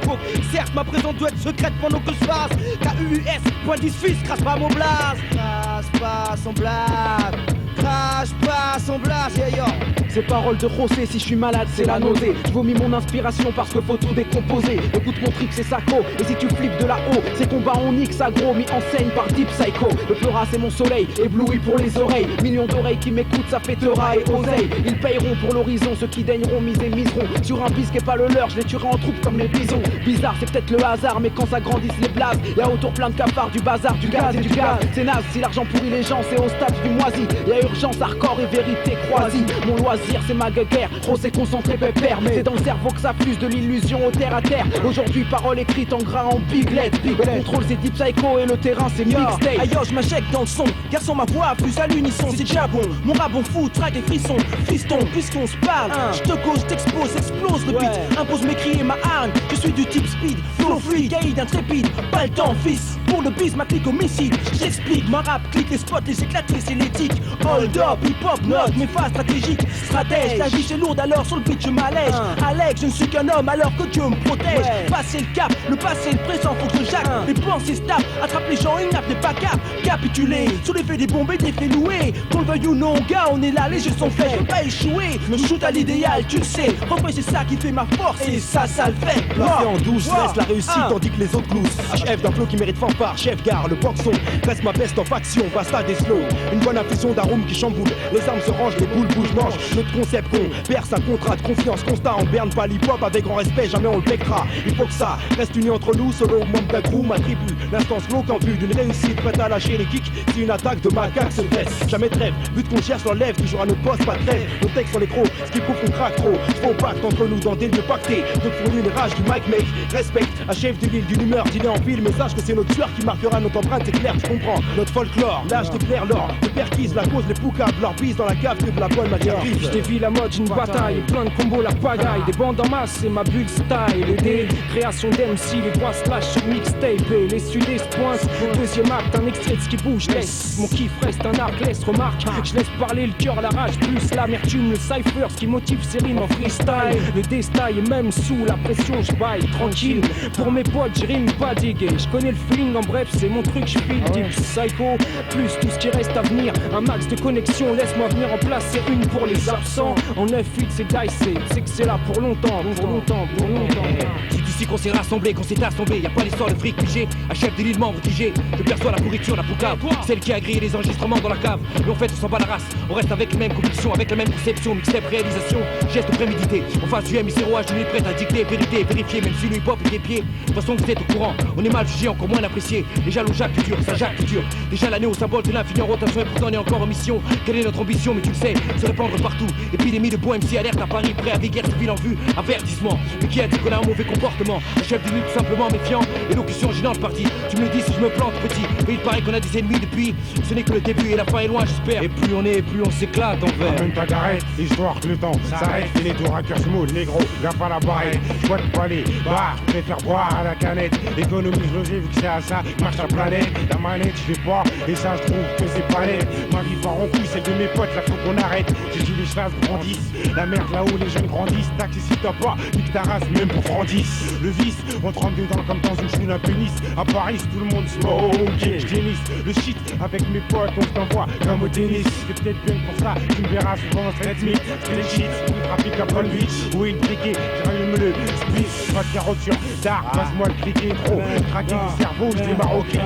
Certes, ma présence doit être secrète pendant que je passe. KUUS, point 10 fils, crache pas mon blast. Crache pas son blast. Crache pas son blast, yeah, yo. Ces paroles de José, si je suis malade, c'est la nausée. Je vomis mon inspiration parce que faut tout décomposer. Écoute mon trick, c'est sacro. Et si tu flippes de là-haut, c'est combat on nique, agro, mis en scène par Deep Psycho. Le pleura, c'est mon soleil, ébloui pour les oreilles. Millions d'oreilles qui m'écoutent, ça fêtera et oseille. Ils payeront pour l'horizon, ceux qui daigneront miser miseront. Sur un bis qui est pas le leur, je les tuerai en troupe comme les bisons. Bizarre, c'est peut-être le hasard, mais quand ça grandisse les blazes, y'a autour plein de cafards, du bazar, du gaz et du gaz. C'est naze, si l'argent pourrit les gens, c'est au stade du moisi. Y'a urgence, hardcore et vérité croisée. Mon loisir c'est ma guerre, trop c'est concentré pépère. Mais c'est dans le cerveau que ça fuse de l'illusion au terre à terre. Aujourd'hui parole écrite en gras en big lettres. Le contrôle c'est Deep Psycho et le terrain c'est mixtape. Aïe je m'injecte dans le son, garçon ma voix plus à l'unisson, c'est déjà bon. Mon rap on fout, traque et frisson, fiston, puisqu'on se parle. Je te cause, t'expose, explose le beat, impose mes cris et ma hargne. Je suis du type speed, flow free, guide, intrépide. Pas le temps fils, pour le biz ma clique homicide. J'explique, ma rap clique les spots, les éclatés, c'est l'éthique. Hold up, hip hop, note, mes phases stratégiques. Stratège, la vie c'est lourde alors sur le beat je m'allège. Alex, je ne suis qu'un homme alors que Dieu me protège. Passer le cap, le passé, le présent, faut que je jacque. Les pensées se tapent, attrape les gens, ils n'appellent pas cap. Capituler, sous l'effet des bombes et des faits loués. Qu'on le veuille ou non, gars, on est là, les jeux sont faits. Je veux pas échouer, me shoot à l'idéal, tu le sais. Refais, c'est ça qui fait ma force et ça le fait. Placé en douce, laisse la réussite tandis que les autres gloussent. Chef d'un flow qui mérite fanfare, chef gare, le boxon. Reste ma peste en faction, basta des slow. Une bonne infusion d'arômes qui chamboule. Les armes se rangent, les boules bougent, mangent. Notre concept con, perce un contrat de confiance constat. On berne pas l'hip-hop avec grand respect, jamais on le bectera. Il faut que ça reste uni entre nous, solo, membre d'un crew, ma tribu. L'instance glauque en vue d'une réussite, prête à lâcher les kicks. Si une attaque de macaque se dresse, jamais trêve. But qu'on cherche l'enlève, toujours à notre poste, pas de trêve. Nos textes sont les crocs, ce qui prouve qu'on craque trop. Faux pacte entre nous dans des lieux pactés. D'autres fournit les rages du mic make. Respecte, à chef de l'île d'une humeur, dîner en ville. Mais sache que c'est notre tueur qui marquera notre empreinte, c'est clair, tu comprends. Notre folklore, l'âge d'éclair l'or. De perquise, la cause, les poucables, leur bise dans la cave que de la bonne matière grise. Je dévie la mode, une bataille, plein de combos, la pagaille. Des bandes en masse, c'est ma bulle style. Les créations d'MC, les voix slash sur mixtape. Et les sudés se pointent. Deuxième acte, un extrait de ce qui bouge, laisse. Mon kiff reste un arc, laisse remarque. Je laisse parler le cœur, la rage, plus l'amertume, le cypher. Ce qui motive ces rimes en freestyle. Le déstyle, et même sous la pression, je baille tranquille. Pour mes potes, je rime pas digué. Je connais le feeling, en bref, c'est mon truc, je file Deep Psycho. Plus tout ce qui reste à venir, un max de connexion. Laisse-moi venir en place, c'est une pour les absents. En 9-8, c'est dicey, c'est que c'est là pour longtemps, pour longtemps, pour longtemps. C'est ici qu'on s'est rassemblé, qu'on s'est assemblé. Y'a pas l'histoire de fric pigé, à chef de l'île membre digé. Je perçois la pourriture, la poucave, celle qui a grillé les enregistrements dans la cave. Mais en fait, on s'en bat la race, on reste avec les mêmes convictions, avec la même conception, mixtape, réalisation, geste prémédité. On face du M0H, je suis prêt à dicter, vérité, vérifier, même si le hip-hop est pieds. De toute façon, vous êtes au courant, on est mal jugé, encore moins apprécié. Déjà le Jacques dur, ça Jacques dur. Déjà l'année au symbole de l'infini en rotation et pourtant on est encore en mission. Quelle est notre ambition, mais tu le sais, se répandre partout. Épidémie de beau MC alerte à Paris, prêt à guerre civile en vue, avertissement. Mais qui a dit qu'on a un mauvais comportement? Un chef de lutte tout simplement méfiant, élocution gênante partie. Tu me dis si je me plante petit, mais il paraît qu'on a des ennemis depuis. Ce n'est que le début et la fin est loin j'espère. Et plus on est, plus on s'éclate envers. Même pas d'arrêt, histoire que le temps s'arrête. Et les tours à cœur smooth, les gros, gaffe à la barrette. Boîte palais, bar, préfère boire à la canette. Économie logée vu que c'est à ça, marche la planète. La manette, je fais pas, et ça je trouve que c'est pas net. Ma vie part en couille, celle de mes potes, là faut qu'on arrête. J'ai dit les chevaux grandissent, la merde là-haut les jeunes grandissent. Taxi si t'as pas, nique ta race, même pour Frandis. Le vice, on trempe dedans comme dans une choune à pénis. À Paris, tout le monde smoke, je tennis. Le shit, avec mes potes, on s'envoie comme au tennis. C'est peut-être bien pour ça, tu me verras souvent en street meet. C'est les shit, le trafic à Palm Beach. Oui, le briquet, j'allume le split. Pas de carotte sur d'art, passe-moi le criquet trop. Craquer le cerveau, je l'ai maroqué.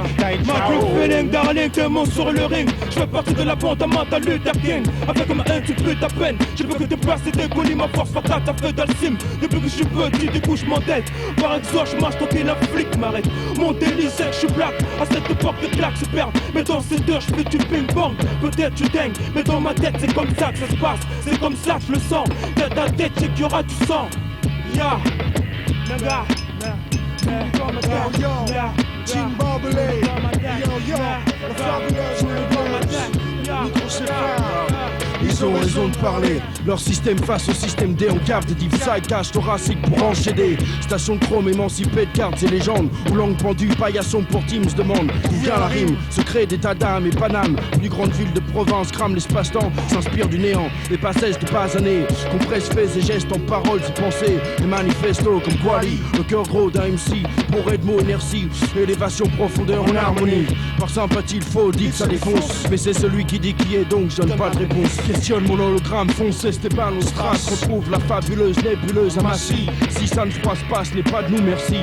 Feeling, darling, t'es mon sur le ring. Je fais partie de la bande à mental Luther King. Avec comme un tu peux ta peine. Je veux que tes places et tes colis, ma force fatale, t'as fait d'Alcim. Depuis que je suis petit, du coup je m'endette. Par exemple, je marche tant qu'il un flic m'arrête. Mon délit c'est que je suis black. À cette époque, les claques se perdent. Mais dans ces deux, je fais du ping-pong. Peut-être tu dingues, mais dans ma tête, c'est comme ça que ça se passe. C'est comme ça que je le sens. Tête à tête, c'est qu'il y aura du sang. Ya, naga, Zimbabwe, yo, la fabuleuse Ils ont raison de parler, leur système face au système D en cave de deep side, cache thoracique pour enchaîner. Station de chrome émancipée de cartes et légendes, ou langue pendue, paillasson pour team se demande d'où vient la rime, secret d'état d'âme et Paname. Plus grande ville de province, crame l'espace-temps, s'inspire du néant, les passages de pas années, compresse faits et gestes en paroles et pensées, les manifestos comme Quali, le cœur gros d'un MC, bourré de mots inertie, élévation, profondeur en harmonie. Par sympathie, il faut dire que ça défonce, mais c'est celui qui dit qui est donc je donne pas de réponse. Question Visionne mon hologramme, foncé Stéphane Ostras. Retrouve la fabuleuse nébuleuse à Massy. Si ça ne froisse pas, ce n'est pas de nous, merci.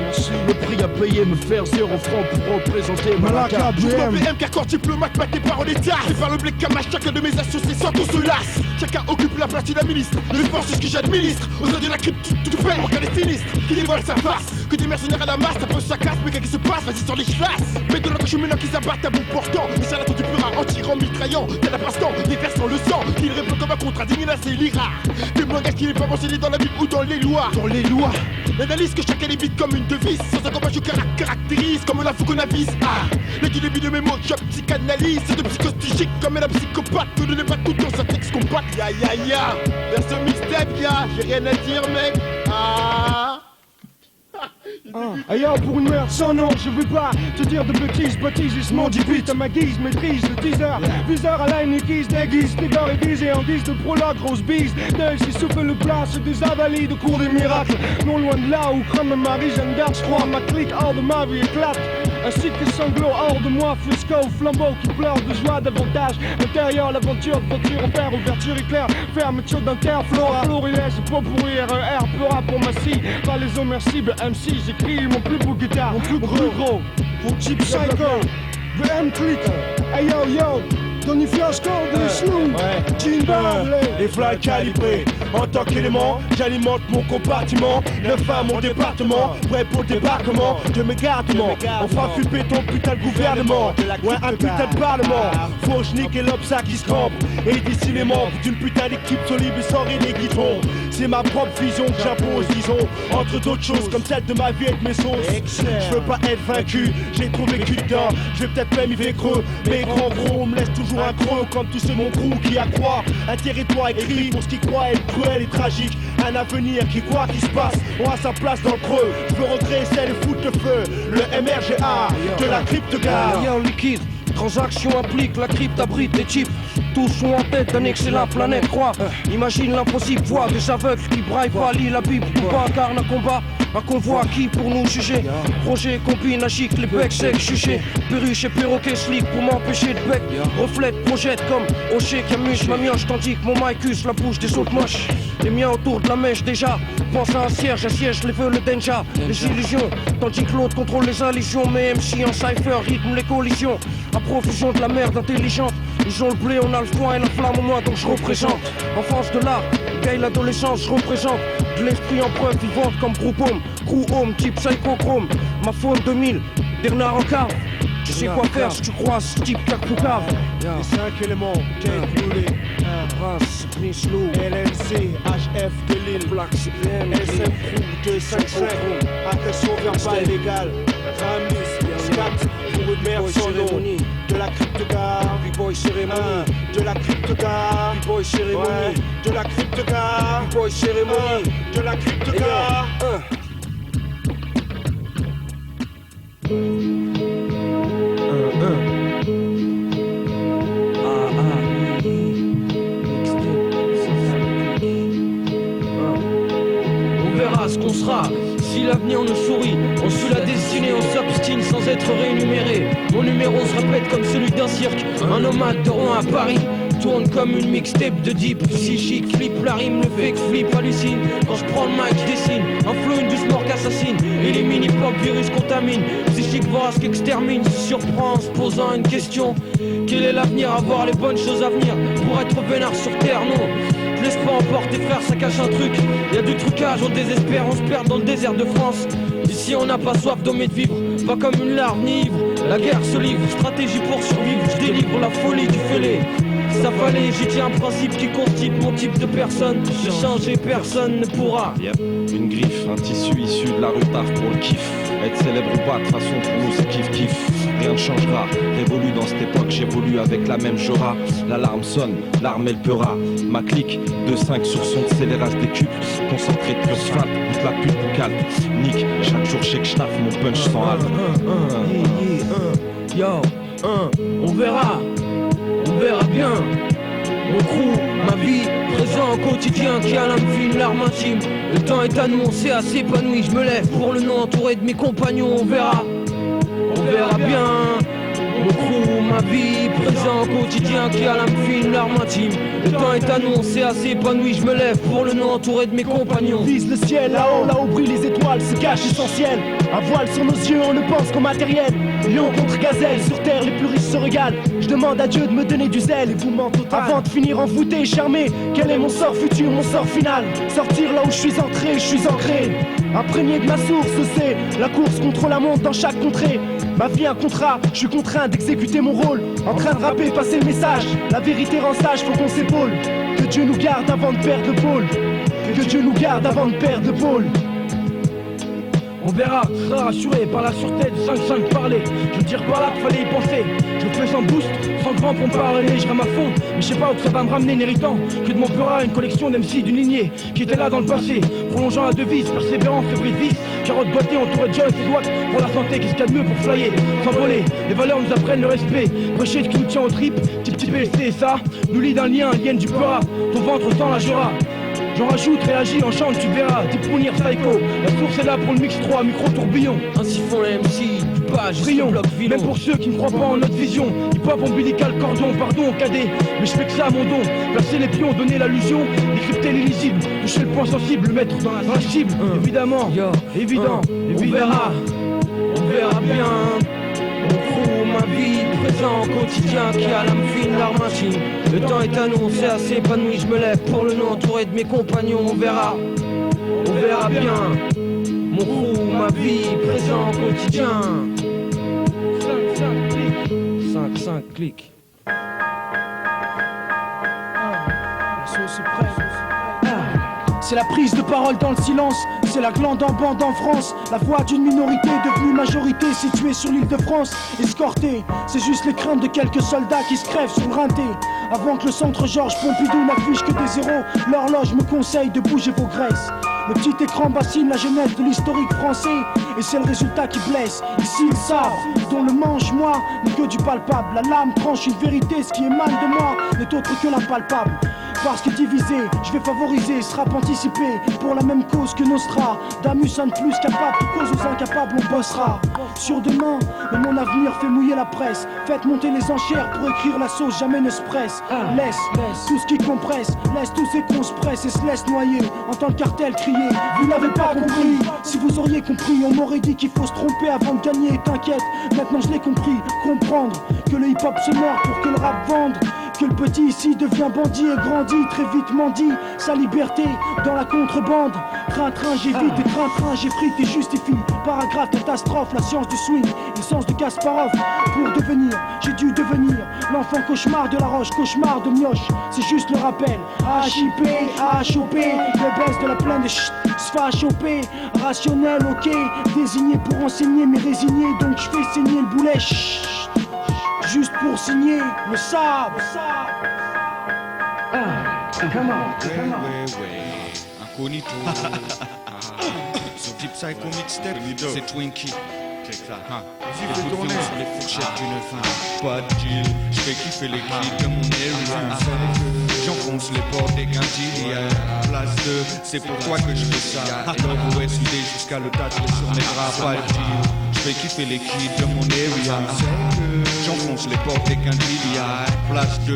Le prix à payer, me faire 0 francs pour représenter Malaka. Je dois BM car quand diplomate, ma tes paroles d'état. C'est par le blé Kamash, chacun de mes associés sans qu'on se lasse. Chacun occupe la place d'un ministre. Le force c'est ce que j'administre. Aux yeux de la crypte, tout fait, regarde les sinistres. Qui dévoile sa face. Que des mercenaires à la masse, ça peut sa casse. Mais qu'est-ce qui se passe, vas-y sur les chlasses. Mais de l'autre chemin qui s'abattent à bout portant. Les charlatans du pura en tirant, mitraillant. Tel passe-temps, les vers sans le sang. Qu'il répond comme un contrat d'inina, c'est l'IRA. Des langage qui n'est pas mentionné dans la Bible ou dans les lois. Dans les lois. L'analyse que chacun évite comme une devise. Sans un combat, je caractérise comme la fou qu'on avise. Ah, le début de mes mots, je psychanalyse. C'est de psychostigique comme un psychopathe. Que ne n'est pas tout dans sa texte compacte. Ya ya ya. Vers ce mixtape, ya. J'ai rien à dire, mec. Ah. Ailleurs pour une merde sans nom, je veux pas te dire de bêtises, baptise mon débit à ma guise, maîtrise le teaser, viseur à la guise, déguise, négor aiguisé en guise de prologue, grosse bise, d'œil si souffle le plat, c'est des avalies de cours des miracles, non loin de là où crame ma Marie, Jeanne garde, je crois, ma clique hors de ma vie éclate. Ainsi que sanglot hors de moi, fusco, flambeau qui pleure de joie davantage. L'intérieur, l'aventure de voiture en fer, ouverture éclair, fermeture d'interflora. Florilège, pot pourri, RER, pleura pour ma scie. Pas les hommes mercibles, MC, j'écris mon plus beau guitare, mon plus gros. Pour Deep Psycho, BM Click, hey yo yo. Tony Fiasco, des Snoop, Gene Barley. Les fly calibrés, en tant qu'élément, j'alimente mon compartiment. Neuf à mon département, prêt pour le débarquement de mes gardements. Enfin flipper ton putain de gouvernement. Ouais, un putain de parlement. Faut que je nique et l'obstacle qui se campe. Et d'ici les membres d'une putain d'équipe solide et sans rire qui tombe. C'est ma propre vision que j'impose, disons. Entre d'autres choses, comme celle de ma vie avec mes sauces. Je veux pas être vaincu, j'ai trouvé cul dedans. Je vais peut-être même y faire creux, mais grand gros me laisse toujours un creux comme tous ceux mon crew qui accroît un territoire écrit pour ce qui croit être cruel et tragique. Un avenir qui quoi qu'il se passe aura sa place dans le creux. Je veux recréer celle et foutre le feu. Le MRGA de la crypte gare. Rien liquide, transaction implique, la crypte abrite des chips. Tous sont en tête d'un excellent planète croix. Imagine l'impossible, voix des aveugles qui braillent pas, lit la Bible ou pas, incarne un combat. Un convoi qui pour nous juger. Projet combine, agique, les becs secs, juger. Perruche et perroquet slick pour m'empêcher de bec. Reflète, projette comme Hocher qui amuse ma mioche. Tandis que mon Micus la bouche des autres moches. Les miens autour de la mèche déjà. Pense à un cierge, assiège les vœux, le danger. Les illusions, tandis que l'autre contrôle les allusions. Mes MC en cypher rythme les collisions. À profusion de la merde intelligente. Ils ont le blé, on a le foin et la flamme au moins donc je représente. Enfance de l'art, gagne l'adolescence, je représente. De l'esprit en preuve, vivante comme groupe home. Crew home, type psychochrome. Ma faune 2000, Bernard en cave. Tu sais quoi faire si tu croises type Kakoucave. Les 5 éléments, Kate Moulé, Prince, Prince Lou, LNC, HF de Lille, Black CPM, SM Crew 255, agression verbale légale, Ramis, Scat, pour une merde sans nom, de la crypte gare, B-boy cérémonie, de la crypte gare, B-boy cérémonie, de la crypte gare, B-boy cérémonie, de la crypte gare. On verra ce qu'on sera. Si l'avenir nous sourit, on suit la destinée, on s'obstine sans être rémunéré. Mon numéro se répète comme celui d'un cirque, un nomade de Rouen à Paris. Tourne comme une mixtape de deep, psychique, flip la rime, le fake flip hallucine. Quand je prends le mic, je dessine, un flow, une douce mort qu'assassine. Et les mini-pop virus contaminent, psychique vorace qu'extermine. Se surprend en se posant une question. Quel est l'avenir, avoir les bonnes choses à venir? Pour être vénard sur terre, non. Je laisse pas emporter frère, ça cache un truc. Y'a du trucage, on désespère, on se perd dans le désert de France. Ici on n'a pas soif d'homme et de vivre, pas comme une larve ni ivre. La guerre se livre, stratégie pour survivre. Je délivre la folie du fêlé. Ça fallait, j'y tiens un principe qui constitue mon type de personne. De changer, personne ne pourra. Une griffe, un tissu issu de la rue taf pour le kiff. Être célèbre ou pas, de toute façon pour nous c'est kiff-kiff. Rien ne changera, révolu dans cette époque, j'évolue avec la même Jora. L'alarme sonne, l'arme elle peura. Ma clique, 2-5 sur son scélérace des cubes. Concentré de pur sphalt, goûte la pute buccale. Nick, chaque jour je sais que je taffe mon punch sans halte. Yo, on verra bien. Mon crew, ma vie, présent au quotidien qui à l'âme fine, l'arme intime. Le temps est à nous, on s'est assez épanoui. Je me lève pour le nom entouré de mes compagnons, on verra bien. Mon crew, ma vie, présent quotidien qui à l'âme fine, l'arme intime. Le temps est annoncé, assez épanoui, je me lève pour le nom entouré de mes compagnons. Vise le ciel, là-haut brillent les étoiles, se cache l'essentiel. À voile sur nos yeux, on ne pense qu'au matériel. Lion contre gazelle, sur terre les plus riches se régalent. Je demande à Dieu de me donner du zèle et vous m'en total. Avant de finir envoûté et charmé, quel est mon sort futur, mon sort final? Sortir là où je suis entré, je suis ancré. Imprégné de ma source, c'est la course contre la montre dans chaque contrée. Ma vie un contrat, je suis contraint d'exécuter mon rôle. En train de rapper, passer le message. La vérité rend sage, faut qu'on s'épaule. Que Dieu nous garde avant de perdre le pôle. Que Dieu nous garde avant de perdre le pôle. On verra, sera rassuré par la sûreté de 5-5 parler. Je veux dire par là qu'il fallait y penser. Je le fais sans boost, sans grand pour me parler, je rame à fond. Mais je sais pas où ça va me ramener, n'héritant que de mon pura une collection d'MC d'une lignée qui était là dans le passé. Prolongeant la devise, persévérance, le bris de vis. Carotte boitée, entourée de joy et droite. Pour la santé, qu'est-ce qu'il y a de mieux pour flyer, s'envoler. Les valeurs nous apprennent le respect. Prêcher ce qui nous tient aux tripes. Type et ça nous lie d'un lien, lien du pura. Ton ventre sans la jura. J'en rajoute, réagis, enchante, tu verras. Type Mounir Psycho. La source est là pour le mix 3, micro tourbillon. Ainsi font les MC, du page, brillons. Même pour ceux qui ne croient pas en notre vision. Hip-hop ombilical, cordon, pardon, cadet. Mais je fais que ça à mon don. Placer les pions, donner l'allusion. Décrypter l'illisible. Toucher le point sensible, le mettre dans la cible. Évidemment, évident, évidemment. On verra bien. Mon crew, ma vie, présent quotidien qui a l'âme fine, l'arme intime. Le temps est annoncé, assez épanoui, je me lève pour le nom entouré de mes compagnons. On verra bien. Mon crew, ma vie, présent quotidien. 5 clics. C'est la prise de parole dans le silence, c'est la glande en bande en France. La voix d'une minorité devenue majorité située sur l'île de France. Escortée, c'est juste les craintes de quelques soldats qui se crèvent sur le rinté. Avant que le centre Georges Pompidou n'affiche que des zéros, l'horloge me conseille de bouger vos graisses. Le petit écran bassine la jeunesse de l'historique français. Et c'est le résultat qui blesse. Ici ils savent, dont le mange-moi n'est que du palpable. La lame tranche une vérité, ce qui émane de moi n'est autre que l'impalpable. Parce que divisé, je vais favoriser ce rap anticipé pour la même cause que Nostra. Damus sonne plus capable, cause aux incapables on bossera. Sur demain, mais mon avenir fait mouiller la presse. Faites monter les enchères pour écrire la sauce, jamais ne se presse. Laisse tout ce qui compresse, laisse tous ces cons se pressent et se laisse noyer. Entend le cartel crier, vous n'avez pas compris. Si vous auriez compris, on m'aurait dit qu'il faut se tromper avant de gagner. T'inquiète, maintenant je l'ai compris. Comprendre que le hip-hop se meurt pour que le rap vende. Que le petit ici devient bandit et grandit, très vite mendie sa liberté dans la contrebande. Train-train j'évite et train-train j'effrite et justifie. Paragraphe, catastrophe, la science du swing, le sens de Kasparov. Pour devenir, j'ai dû devenir l'enfant cauchemar de la roche, cauchemar de mioche. C'est juste le rappel, HIP, HOP, le baisse de la plaine, se fait choper. Rationnel, ok, désigné pour enseigner mais résigné, donc je fais saigner le boulet. Juste pour signer le sable. Incognito. Sur Deep Psycho Mixtape, c'est Twinkie. Beaucoup de viande sur les fourchettes d'une fin. Pas de deal, je fais kiffer les clics de mon area. J'enfonce les portes des Quintillières. Place 2, c'est pour toi que je fais ça. Nord-ouest jusqu'à le tatoué sur mes bras. Pas de deal, je fais kiffer les kids de mon area. J'enfonce les portes des Quintillières. Place 2,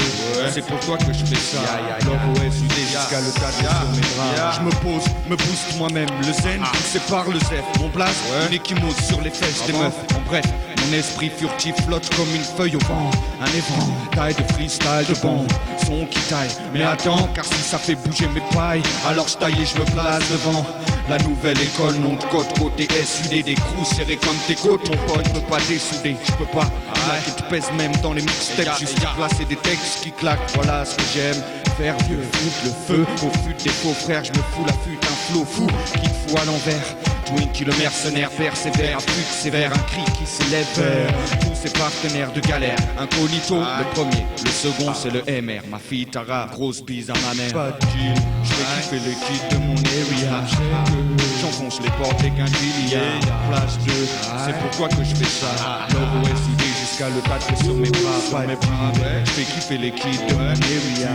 c'est pour toi que je fais ça. Nord-ouest jusqu'à le tatoué sur mes bras. Je me pose, me booste moi-même. Le zen poussé par le zef. Mon place, une échymose sur les fesses des meufs. En bref, mon esprit furtif flotte comme une feuille au vent. Un éventail de freestyle de bon son qui taille. Mais attends, car si ça fait bouger mes pailles, alors je taille et je me place devant la nouvelle école, nom de côte, côté SUD, des crews serrés comme tes côtes. Mon pote peut pas dessouder, je peux pas. La qui te pèse même dans les mixtapes, juste placer des textes qui claquent. Voilà ce que j'aime, faire vieux, foutre le feu au fut des faux frères. Je me fous la fute, un flow fou qui te fout à l'envers. Twinkie le mercenaire persévère, pute sévère, un cri qui s'élève vers tous ses partenaires de galère. Incognito, le premier, le second c'est le MR. Ma fille Tara, grosse bise à ma mère. Pas de deal, je fais kiffer les kids de mon area. J'enfonce les portes des Quintillières. Place 2, c'est pourquoi que je fais ça. Nord-ouest idée jusqu'à le tatouer sur mes bras. Je fais kiffer les kids de mon area.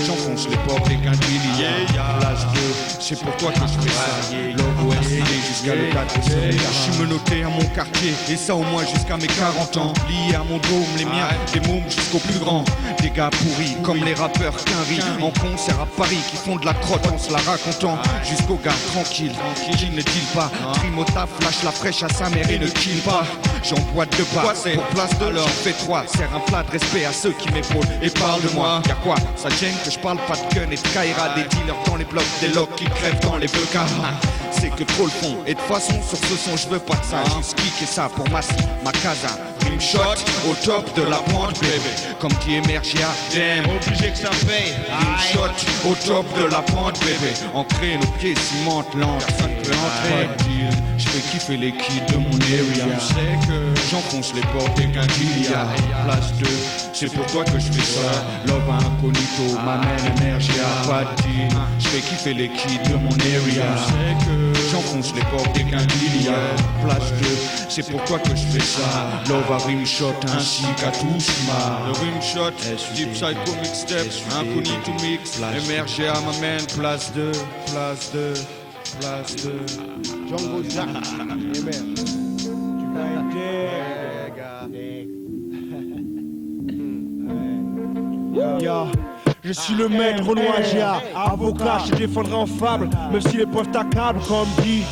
J'enfonce les portes des quintilliers. Place 2, c'est pour toi que je fais ça. Love OSD jusqu'à le tatouer sur mes bras. Je suis menotté à mon quartier, et ça au moins jusqu'à mes 40 ans. Lié à mon dôme, les miens, des mômes jusqu'au plus grand. Des gars pourris, comme les rappeurs qu'un riz. En concert à Paris, qui font de la crotte en se la racontant. Jusqu'aux gars tranquilles, qui ne deal pas. Trimota flash la fraîche à sa mère et ne kill pas. J'emboîte deux pas pour place de l'or. Fais 3, serre un plat de respect à ceux qui m'épaulent et parlent de moi. Y'a quoi? Ça gêne que je parle pas de gun et de Kaira. Des dealers dans les blocs, des locks qui crèvent dans les BK. C'est que trop le fond. Et de façon sur ce son je veux pas de ça. Juste kicker ça pour ma casa. Rimshot au top de la pente bébé. Comme qui émerge y'a damn. Obligé que ça paye. Rimshot au top de la pente bébé. Ancré nos pieds cimentent lente. Personne peut entrer. Je fais kiffer les kids de mon area. Tu sais que j'enfonce les portes des quintillias. Place 2, c'est pour toi que je fais ça. Love incognito, m'amène énergia. Pas de deal, je fais kiffer les kids de mon area. Tu sais que j'enfonce les portes des quintillias. Place 2, c'est pour toi que je fais ça. Love à Rimshot ainsi qu'à Toussima. Le Rimshot, Deep Psycho Mixtape, Incognito Mix. Émergia m'amène, place 2, place 2. Place 2, Django Jack, Je suis le maître Renoir Gia, avocat, je te défendrai en fable, même si les preuves t'accablent, comme dit.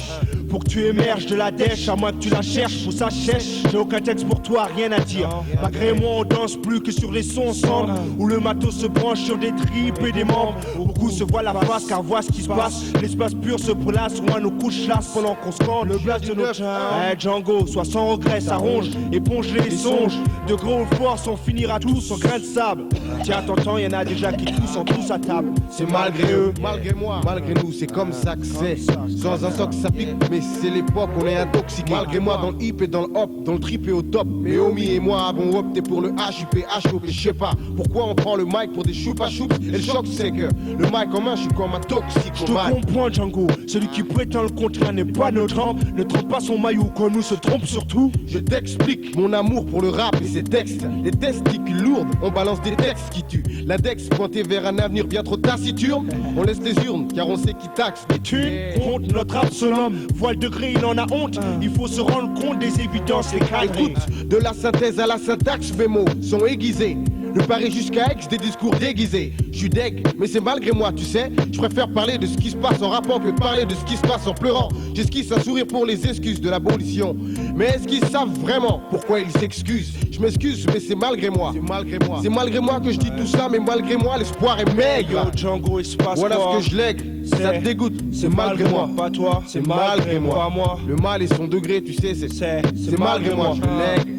Pour que tu émerges de la dèche, à moins que tu la cherches ou ça sèche. J'ai aucun texte pour toi, rien à dire. Malgré moi, on danse plus que sur les sons ensemble. Où le matos se branche sur des tripes et des membres. Beaucoup se voient la face car voient ce qui se passe. L'espace pur se prélasse, loin nos couches lasses pendant qu'on scande le blast de nos chains. Django, sois sans regret, ça ronge, éponge les songes. De gros forces, on finira tous en grain de sable. Tiens, t'entends, y'en a déjà qui tous sont tous à table. C'est malgré eux, malgré moi, malgré nous, c'est comme ça que c'est. Sans un soc, ça pique, mais c'est l'époque, on est intoxiqué. Malgré moi, dans le hip et dans le hop, dans le trip et au top. Mais Omi et moi avons opté pour le HUP, HOP. Je sais pas pourquoi on prend le mic pour des choupa-choups. Et le choc, c'est que le mic en main, je suis comme un toxique. Je te comprends, Django. Celui qui prétend le contraire n'est pas notre homme. Ne trompe pas son maillot, quand nous se trompe surtout. Je t'explique mon amour pour le rap et ses textes. Les testicules lourdes, on balance des textes qui tuent. L'index pointé vers un avenir bien trop taciturne. On laisse les urnes, car on sait qui taxe les thunes. Contre notre absolum, voile degré, il en a honte. Il faut se rendre compte des évidences, les cadres. Écoute, de la synthèse à la syntaxe, mes mots sont aiguisés. De Paris jusqu'à Aix, des discours déguisés. Je suis deg, mais c'est malgré moi, tu sais. Je préfère parler de ce qui se passe en rappant que de parler de ce qui se passe en pleurant. J'esquisse un sourire pour les excuses de l'abolition. Mais est-ce qu'ils savent vraiment pourquoi ils s'excusent? Je m'excuse, mais c'est malgré moi. C'est malgré moi. C'est malgré moi que je dis tout ça, mais malgré moi, l'espoir est maigre. Yo, Django, il se passe voilà quoi? ce que je lègue, ça te dégoûte. C'est malgré moi. Pas toi, c'est malgré moi. Pas moi. Le mal et son degré, tu sais, c'est malgré moi. Je lègue.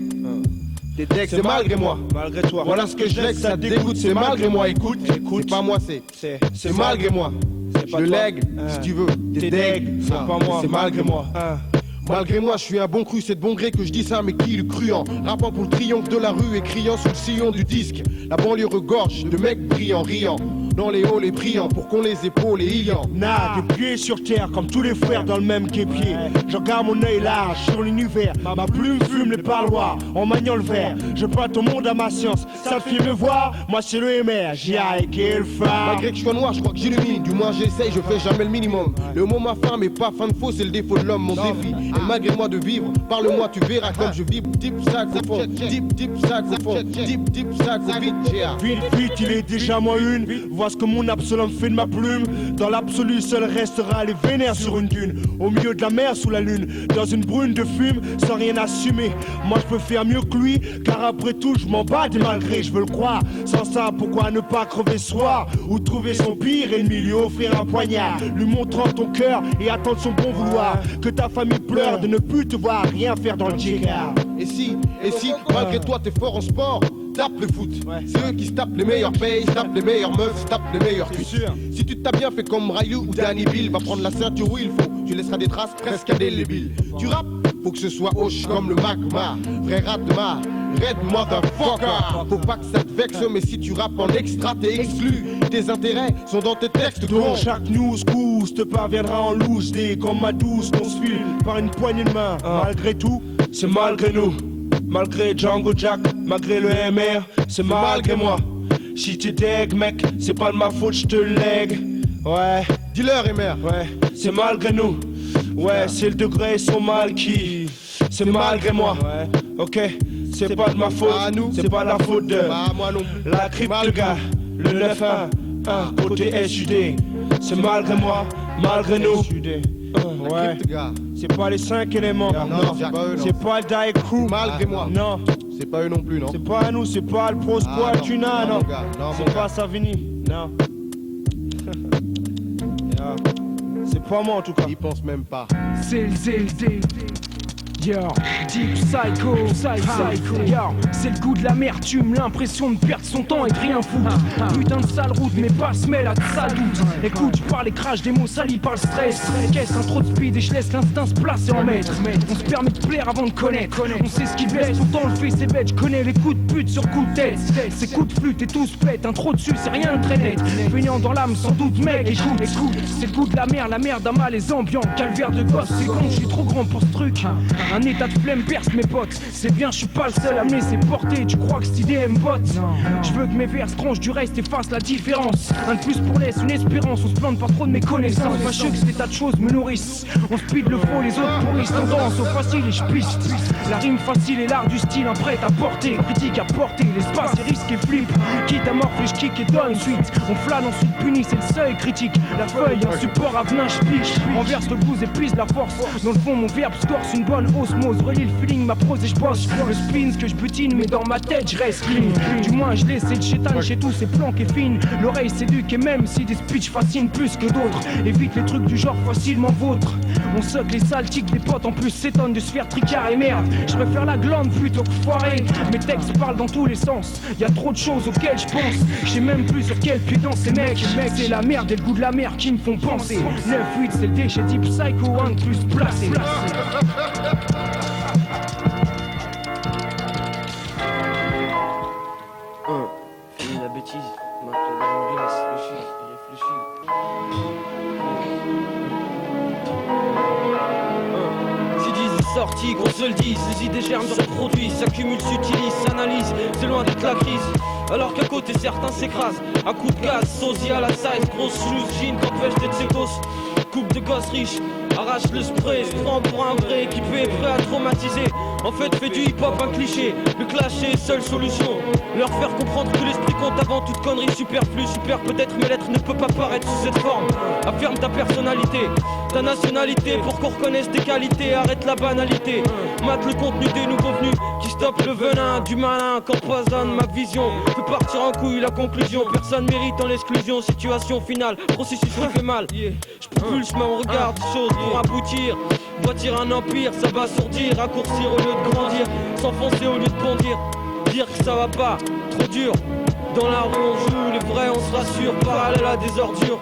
C'est malgré moi, malgré toi. Voilà ce que je lègue, ça te dégoûte, c'est malgré moi. Écoute, c'est pas moi, c'est malgré moi. Je le lègue, si tu veux, t'es deg, c'est pas moi, c'est malgré moi. Malgré moi, je suis un bon cru, c'est de bon gré que je dis ça, mais qui le cruant? Rappant pour le triomphe de la rue et criant sous le sillon du disque. La banlieue regorge de mecs brillants, riant. Dans les halls et priant pour qu'on les épaule et ayant. Des pieds sur terre comme tous les frères dans le même képier. Je garde mon œil large sur l'univers. Ma plume fume les parloirs en maniant le verre. Je peins ton monde à ma science. Ça te fait me voir, moi c'est le MR. J'y ai quelle femme. Malgré que je sois noir, je crois que j'illumine. Du moins j'essaye, je fais jamais le minimum. Le mot ma femme est pas fan de faux, c'est le défaut de l'homme, mon défi. Et malgré moi de vivre, parle-moi, tu verras comme je vibre. Deep saxophone, deep saxophone, deep saxophone. Vite, il est déjà moins une. Vois ce que mon absolum fait de ma plume. Dans l'absolu, seul restera les vénères sur une dune. Au milieu de la mer, sous la lune. Dans une brune de fume, sans rien assumer. Moi je peux faire mieux que lui, car après tout je m'en bats des malgré, je veux le croire. Sans ça, pourquoi ne pas crever ce soir? Ou trouver son pire ennemi, lui offrir un poignard, lui montrant ton cœur et attendre son bon vouloir. Que ta famille pleure de ne plus te voir rien faire dans le jigard. Et si, malgré toi t'es fort en sport, tape le foot. C'est eux qui se tapent les meilleurs pays, se tapent les meilleures meufs, se tapent les meilleurs culs. Si tu t'as bien fait comme Ryu ou Danny Bill, va prendre la ceinture où il faut. Tu laisseras des traces presque indélébiles. Tu rappes, faut que ce soit hoche comme le magma. Vrai rat de mar, red motherfucker. Faut pas que ça te vexe, mais si tu rappes en extra, t'es exclu. Tes intérêts sont dans tes textes. Donc chaque news couche te parviendra en loose. Des comme ma douce qu'on se file par une poignée de main. Malgré tout, c'est malgré nous. Malgré Django Jack, malgré le MR, c'est malgré moi. Si tu deg mec, c'est pas de ma faute, je te lègue. Ouais, dis-leur MR. Ouais, c'est malgré nous. Ouais, c'est le degré, son mal qui. C'est malgré moi. Ouais, ok, c'est pas de ma faute, c'est pas la faute de. Moi non. La crypte gars, le 9-1, côté SUD. C'est malgré moi, malgré nous. Ouais, c'est pas les 5 éléments. Non, c'est pas le Die Crew. Malgré moi. Non. C'est pas eux non plus, non. C'est pas à nous, c'est pas le Pro Squad Tuna, non. Non, c'est pas Savini, non. C'est pas moi en tout cas. Ils pensent même pas. C'est le ZLD. Yo, Deep Psycho, yo, c'est le goût de l'amertume, l'impression de perdre son temps et de rien foutre. Putain de sale route, mais pas se mêle à de sale doute. Écoute, je parle et crache des mots salis par le stress. Caisse un trop de speed et je laisse l'instinct se placer en maître. On se permet de plaire avant de connaître. On sait ce qui blesse, pourtant le fait c'est bête. Je connais les coups de pute sur coups de tête. Ces coups de flûte et tout se pète, un trop dessus c'est rien de très net. Feignant dans l'âme sans doute mec, écoute, c'est le goût de la merde à mal les ambiants. Calvaire de gosse, c'est con, je suis trop grand pour ce truc. Un état de flemme perce mes potes. C'est bien, je suis pas le seul à me laisser porter. Tu crois que cette idée me botte? Je veux que mes vers se tranchent du reste et fassent la différence. Un de plus pour laisse une espérance. On se plante pas trop de mes connaissances. Fâcheux que ces tas de choses me nourrissent. On speed le faux, les autres pourrissent. Tendance au facile et je piste. La rime facile et l'art du style, un prêt à porter. Critique à porter, l'espace est risque et flip. Quitte à morfler, je kick et donne suite. On flâne, ensuite punit, c'est le seuil critique. La feuille, un support à venin, je piche. Renverse le blues et puise la force. Dans le fond, mon verbe scorce une bonne osmose. Relie le feeling, ma prose et je bosse. Le spin, ce que je butine, mais dans ma tête, je reste clean. Du moins, je laisse le chétan chez tous ces planques et fines. L'oreille s'éduque et même si des speeches fascinent plus que d'autres. Évite les trucs du genre facilement vôtre. On soque les saltiques des potes, en plus s'étonne de se faire tricard et merde. Je préfère la glande plutôt que foirer. Mes textes parlent dans tous les sens. Y a trop de choses auxquelles je pense. Je sais même plus sur quel pied dansent ces mecs. C'est la merde et le goût de la mer qui me font penser. 9-8, c'est le déchet Deep Psycho, un de plus placé. Fini la bêtise, maintenant dans l'ambiance, réfléchis. Si disent sorties, gros se le disent, les idées germes se reproduisent, s'accumulent, s'utilisent, s'analysent, c'est loin d'être la crise. Alors qu'à côté certains s'écrasent, à coups de gaz, sosie à la size, grosse shoes, jean, quand vais-je d'être ses gosses. Coupe de gosses riches, arrache le spray, se prend pour un vrai équipé, prêt à traumatiser. En fait, fait du hip-hop un cliché, le clash est seule solution. Leur faire comprendre que l'esprit compte avant toute connerie superflue. Super peut-être, mais l'être ne peut pas paraître sous cette forme. Affirme ta personnalité, ta nationalité, pour qu'on reconnaisse tes qualités. Arrête la banalité, mate le contenu des nouveaux venus, qui stoppe le venin du malin, qu'empoisonne ma vision. Fais partir en couille la conclusion, personne mérite en l'exclusion. Situation finale, processus on fait mal. Je propulse mon regard des choses pour aboutir. Bâtir un empire, ça va sourdir, raccourcir au lieu de grandir, s'enfoncer au lieu de bondir. Dire que ça va pas, trop dur. Dans la rue on joue, les vrais on se rassure, parallèle à des ordures.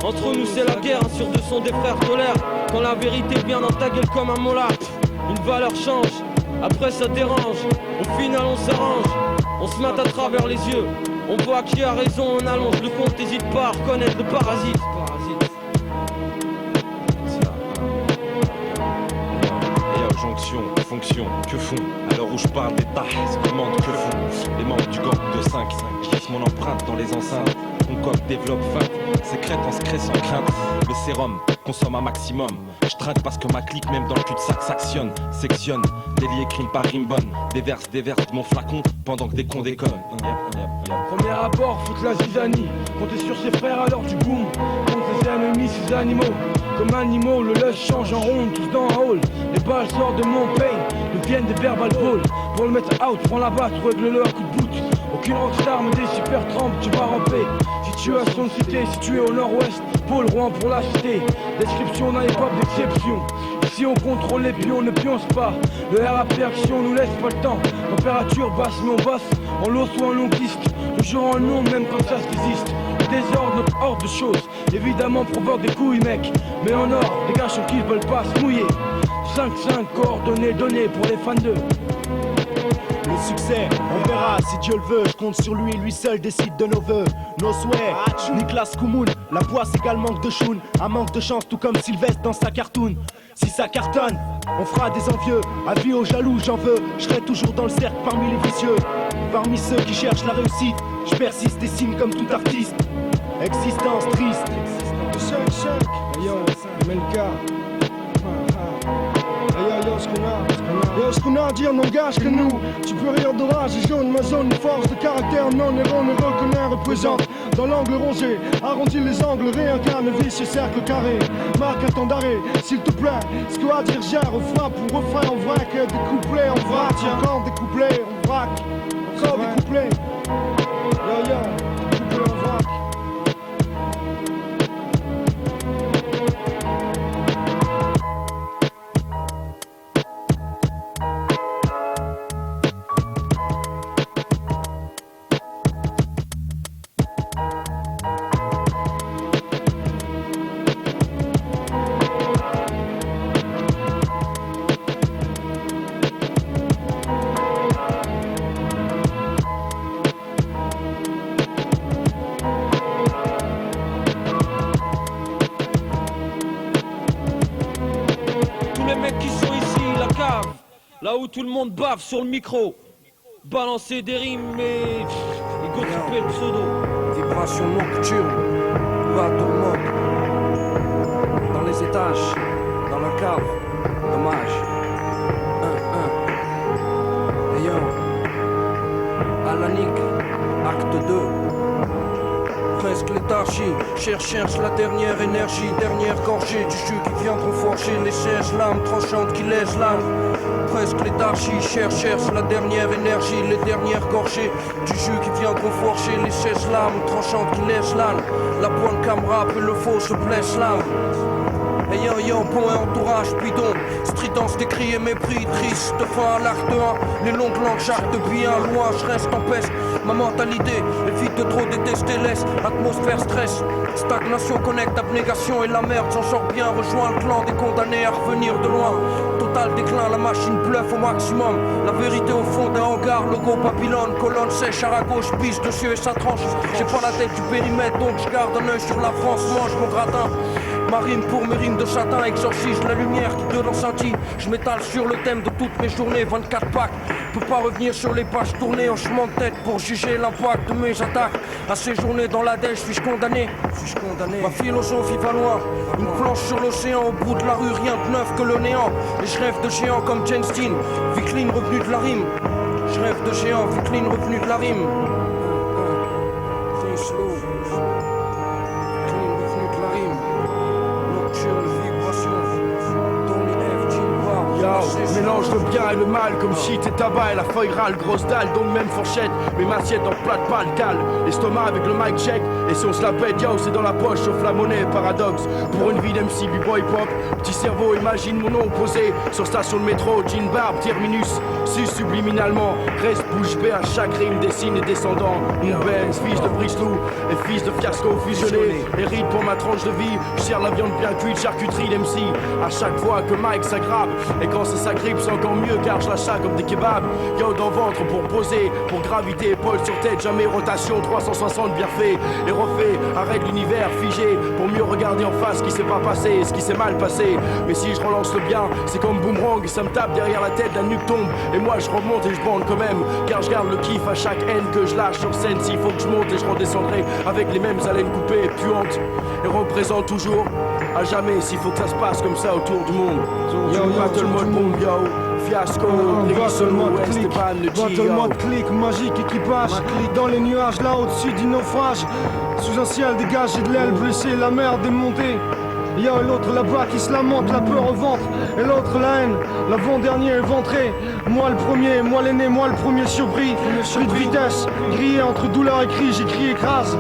Entre nous c'est la guerre, un sur deux sont des frères tolères. Quand la vérité vient dans ta gueule comme un molar, une valeur change, après ça dérange. Au final on s'arrange, on se mate à travers les yeux. On voit qui a raison, on allonge le compte, t'hésites pas à reconnaître le parasite. Jonction, fonction, que font? À l'heure où je parle d'État, se demande que font les membres du gang de 5 qui laissent mon empreinte dans les enceintes. Concocte, développe, feinte, sécrète en secret sans crainte. Le sérum, consomme un maximum. Je trinque parce que ma clique, même dans le cul-de-sac, s'actionne, sectionne. Délié crime par rime bonne, déverse mon flacon pendant que des cons déconnent. Premier rapport, foutre la zizanie. Compter sur ses frères à l'heure du boom. Contre ses ennemis, ses animaux. Comme animaux, le lush change en ronde, tous dans un hall. Les balles sortent de mon pain, deviennent des verbal balls. Pour le mettre out, prends la batte, règle-le à coup de boot. Aucune rockstar, mais des super trempes, tu vas ramper. Situation de cité, située au nord-ouest, pôle Rouen pour la cité. Description d'un hip-hop d'exception. Ici on contrôle les pions, ne pionce pas. Le RAP action nous laisse pas le temps. Température basse, mais on bosse en l'os ou en long disque. Toujours en long, même quand ça se résiste. Le désordre, notre horde de choses, évidemment provoque des couilles mec. Mais en or, des gars qui veulent pas se mouiller. 5-5 coordonnées données pour les fans de. Le succès, on verra si Dieu le veut. Je compte sur lui, lui seul décide de nos vœux. Nos souhaits, Niklas Koumoun. La poisse égale manque de choun. Un manque de chance, tout comme Sylvestre dans sa cartoon. Si ça cartonne, On fera des envieux, avis aux jaloux, j'en veux. Je serai toujours dans le cercle parmi les vicieux. Parmi ceux qui cherchent la réussite, je persiste et signe comme tout artiste. Existence triste. Yo, Melka. Yo, ce qu'on a à dire n'engage que nous. Tu peux rire d'orage et jaune, ma zone, force de caractère non erroné, reconnaît, représente. Dans l'angle rongé, arrondis les angles, réincarne, vicieux cercle carré. Marque un temps d'arrêt, s'il te plaît. Ce qu'on a à dire, j'ai refrain pour refrain, on vrac. Des couplets, on vrac. Encore des couplets, on vrac. Encore des couplets. Yo, des couplets, on vrac. Là où tout le monde bave sur le micro, balancer des rimes et gossiper le pseudo. Vibration nocturne, battle mode. Dans les étages, dans la cave, dommage. 1-1. Et yo, Alanik, acte 2. Presque léthargie, cherche la dernière énergie, dernière gorgée du jus qui viendront forger les chaises, lames tranchantes qui lèsent l'âme. Presque léthargie, cherche la dernière énergie, les dernières gorgées du jus qui viendront forger les chaises, lames tranchantes qui lèsent l'âme. La pointe camera peut le faux se blesse l'âme. Ayant bon et entourage bidon, stridence des cris et mépris, triste fin à l'acte 1. Les longues langues j'acte bien, loin je reste en peste. Ma mentalité évite de trop détester laisse, atmosphère stress. Stagnation connecte, abnégation et la merde, j'en sors bien, rejoins le clan des condamnés à revenir de loin. Total déclin, la machine bluffe au maximum. La vérité au fond d'un hangar, logo Babylone, colonne sèche à gauche, pisse dessus et ça tranche. J'ai pas la tête du périmètre, donc je garde un œil sur la France, mange mon gratin. Ma rime pour mes rimes de châtain exorcise la lumière qui dedans scintille. Je m'étale sur le thème de toutes mes journées, 24 packs. Peux pas revenir sur les pages tournées, hochement de tête pour juger l'impact de mes attaques. À séjourner dans la dèche, suis-je condamné? Ma philosophie va loin, une planche sur l'océan, au bout de la rue, rien de neuf que le néant. Et je rêve de géant comme Jenstein, Vicline revenu de la rime. Je rêve de géant, Vicline revenu de la rime. Mélange le bien et le mal comme shit et tabac et la feuille râle, grosse dalle, donc même fourchette. Mais ma assiette en plat de balle, cale. L'estomac avec le mic check. Et si on se la pète, yo, c'est dans la poche, sauf la monnaie, paradoxe. Pour une vie d'MC, b-boy pop. Petit cerveau, imagine mon nom posé sur station de métro, jean barbe, terminus. Si subliminalement, reste bouche bée à chaque rime, dessine et descendant. Une Benz, fils de Brislou et fils de fiasco fusionné. Hérite pour ma tranche de vie, je sers la viande bien cuite, charcuterie d'MC. À chaque fois que Mike s'aggrappe, et quand c'est sa grippe, c'est encore mieux car je lâche ça comme des kebabs. Yo dans ventre pour poser, pour gravité, épaule sur tête, jamais rotation, 360 bien fait et refait. Arrête l'univers figé pour mieux regarder en face ce qui s'est pas passé et ce qui s'est mal passé. Mais si je relance le bien, c'est comme boomerang, ça me tape derrière la tête, la nuque tombe. Et moi je remonte et je bande quand même, car je garde le kiff à chaque haine que je lâche sur scène. S'il faut que je monte et je redescendrai avec les mêmes haleines coupées et puantes. Et représente toujours à jamais s'il faut que ça se passe comme ça autour du monde. Battle mode boom yo, fiasco, battle mode clic, battle mode clic, magique équipage, dans les nuages là au-dessus du naufrage, sous un ciel dégagé de l'aile blessée, la mer démontée. Y'a l'autre là-bas qui se lamente, la peur au ventre, et l'autre la haine, l'avant-dernier éventré. Moi le premier, moi l'aîné, moi le premier surpris. Pris de vitesse, grillé entre douleur et cri, j'écris écrase.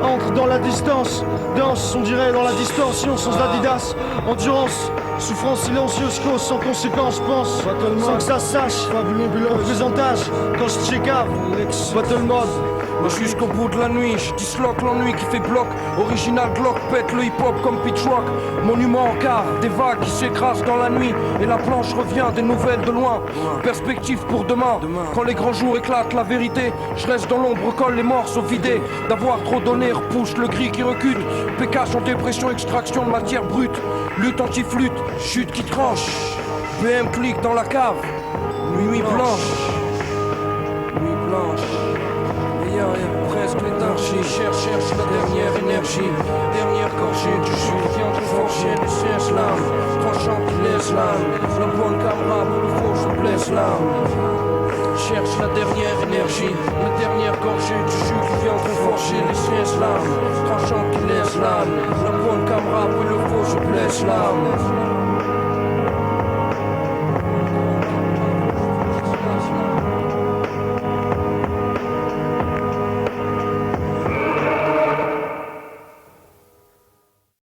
Entre dans la distance, danse, on dirait dans la distorsion, sans Adidas. Endurance, souffrance silencieuse, cause sans conséquence, pense. Sans que ça sache, représentage, quand je check-up, battle mode. Jusqu'au bout de la nuit, je disloque l'ennui qui fait bloc. Original Glock pète le hip-hop comme Pitchfork. Monument en quart, des vagues qui s'écrasent dans la nuit. Et la planche revient, des nouvelles de loin. Perspective pour demain. Quand les grands jours éclatent la vérité, je reste dans l'ombre, colle les morceaux vidés. D'avoir trop donné, repousse le gris qui recule. PK en dépression, extraction de matière brute. Lutte anti-flûte, chute qui tranche. PM clique dans la cave. Nuit blanche. Nuit blanche. Presque léthargie, cherche la dernière énergie. Dernière gorgée du jus qui entre forger les sèches l'âme. Tranchant qui laisse l'âme. La bonne caméra pour le faux je blesse l'âme. Cherche la dernière énergie. La dernière gorgée du jus qui vient entre forger les sèches l'âme. Tranchant qui laisse l'âme. La bonne caméra pour le faux je blesse l'âme.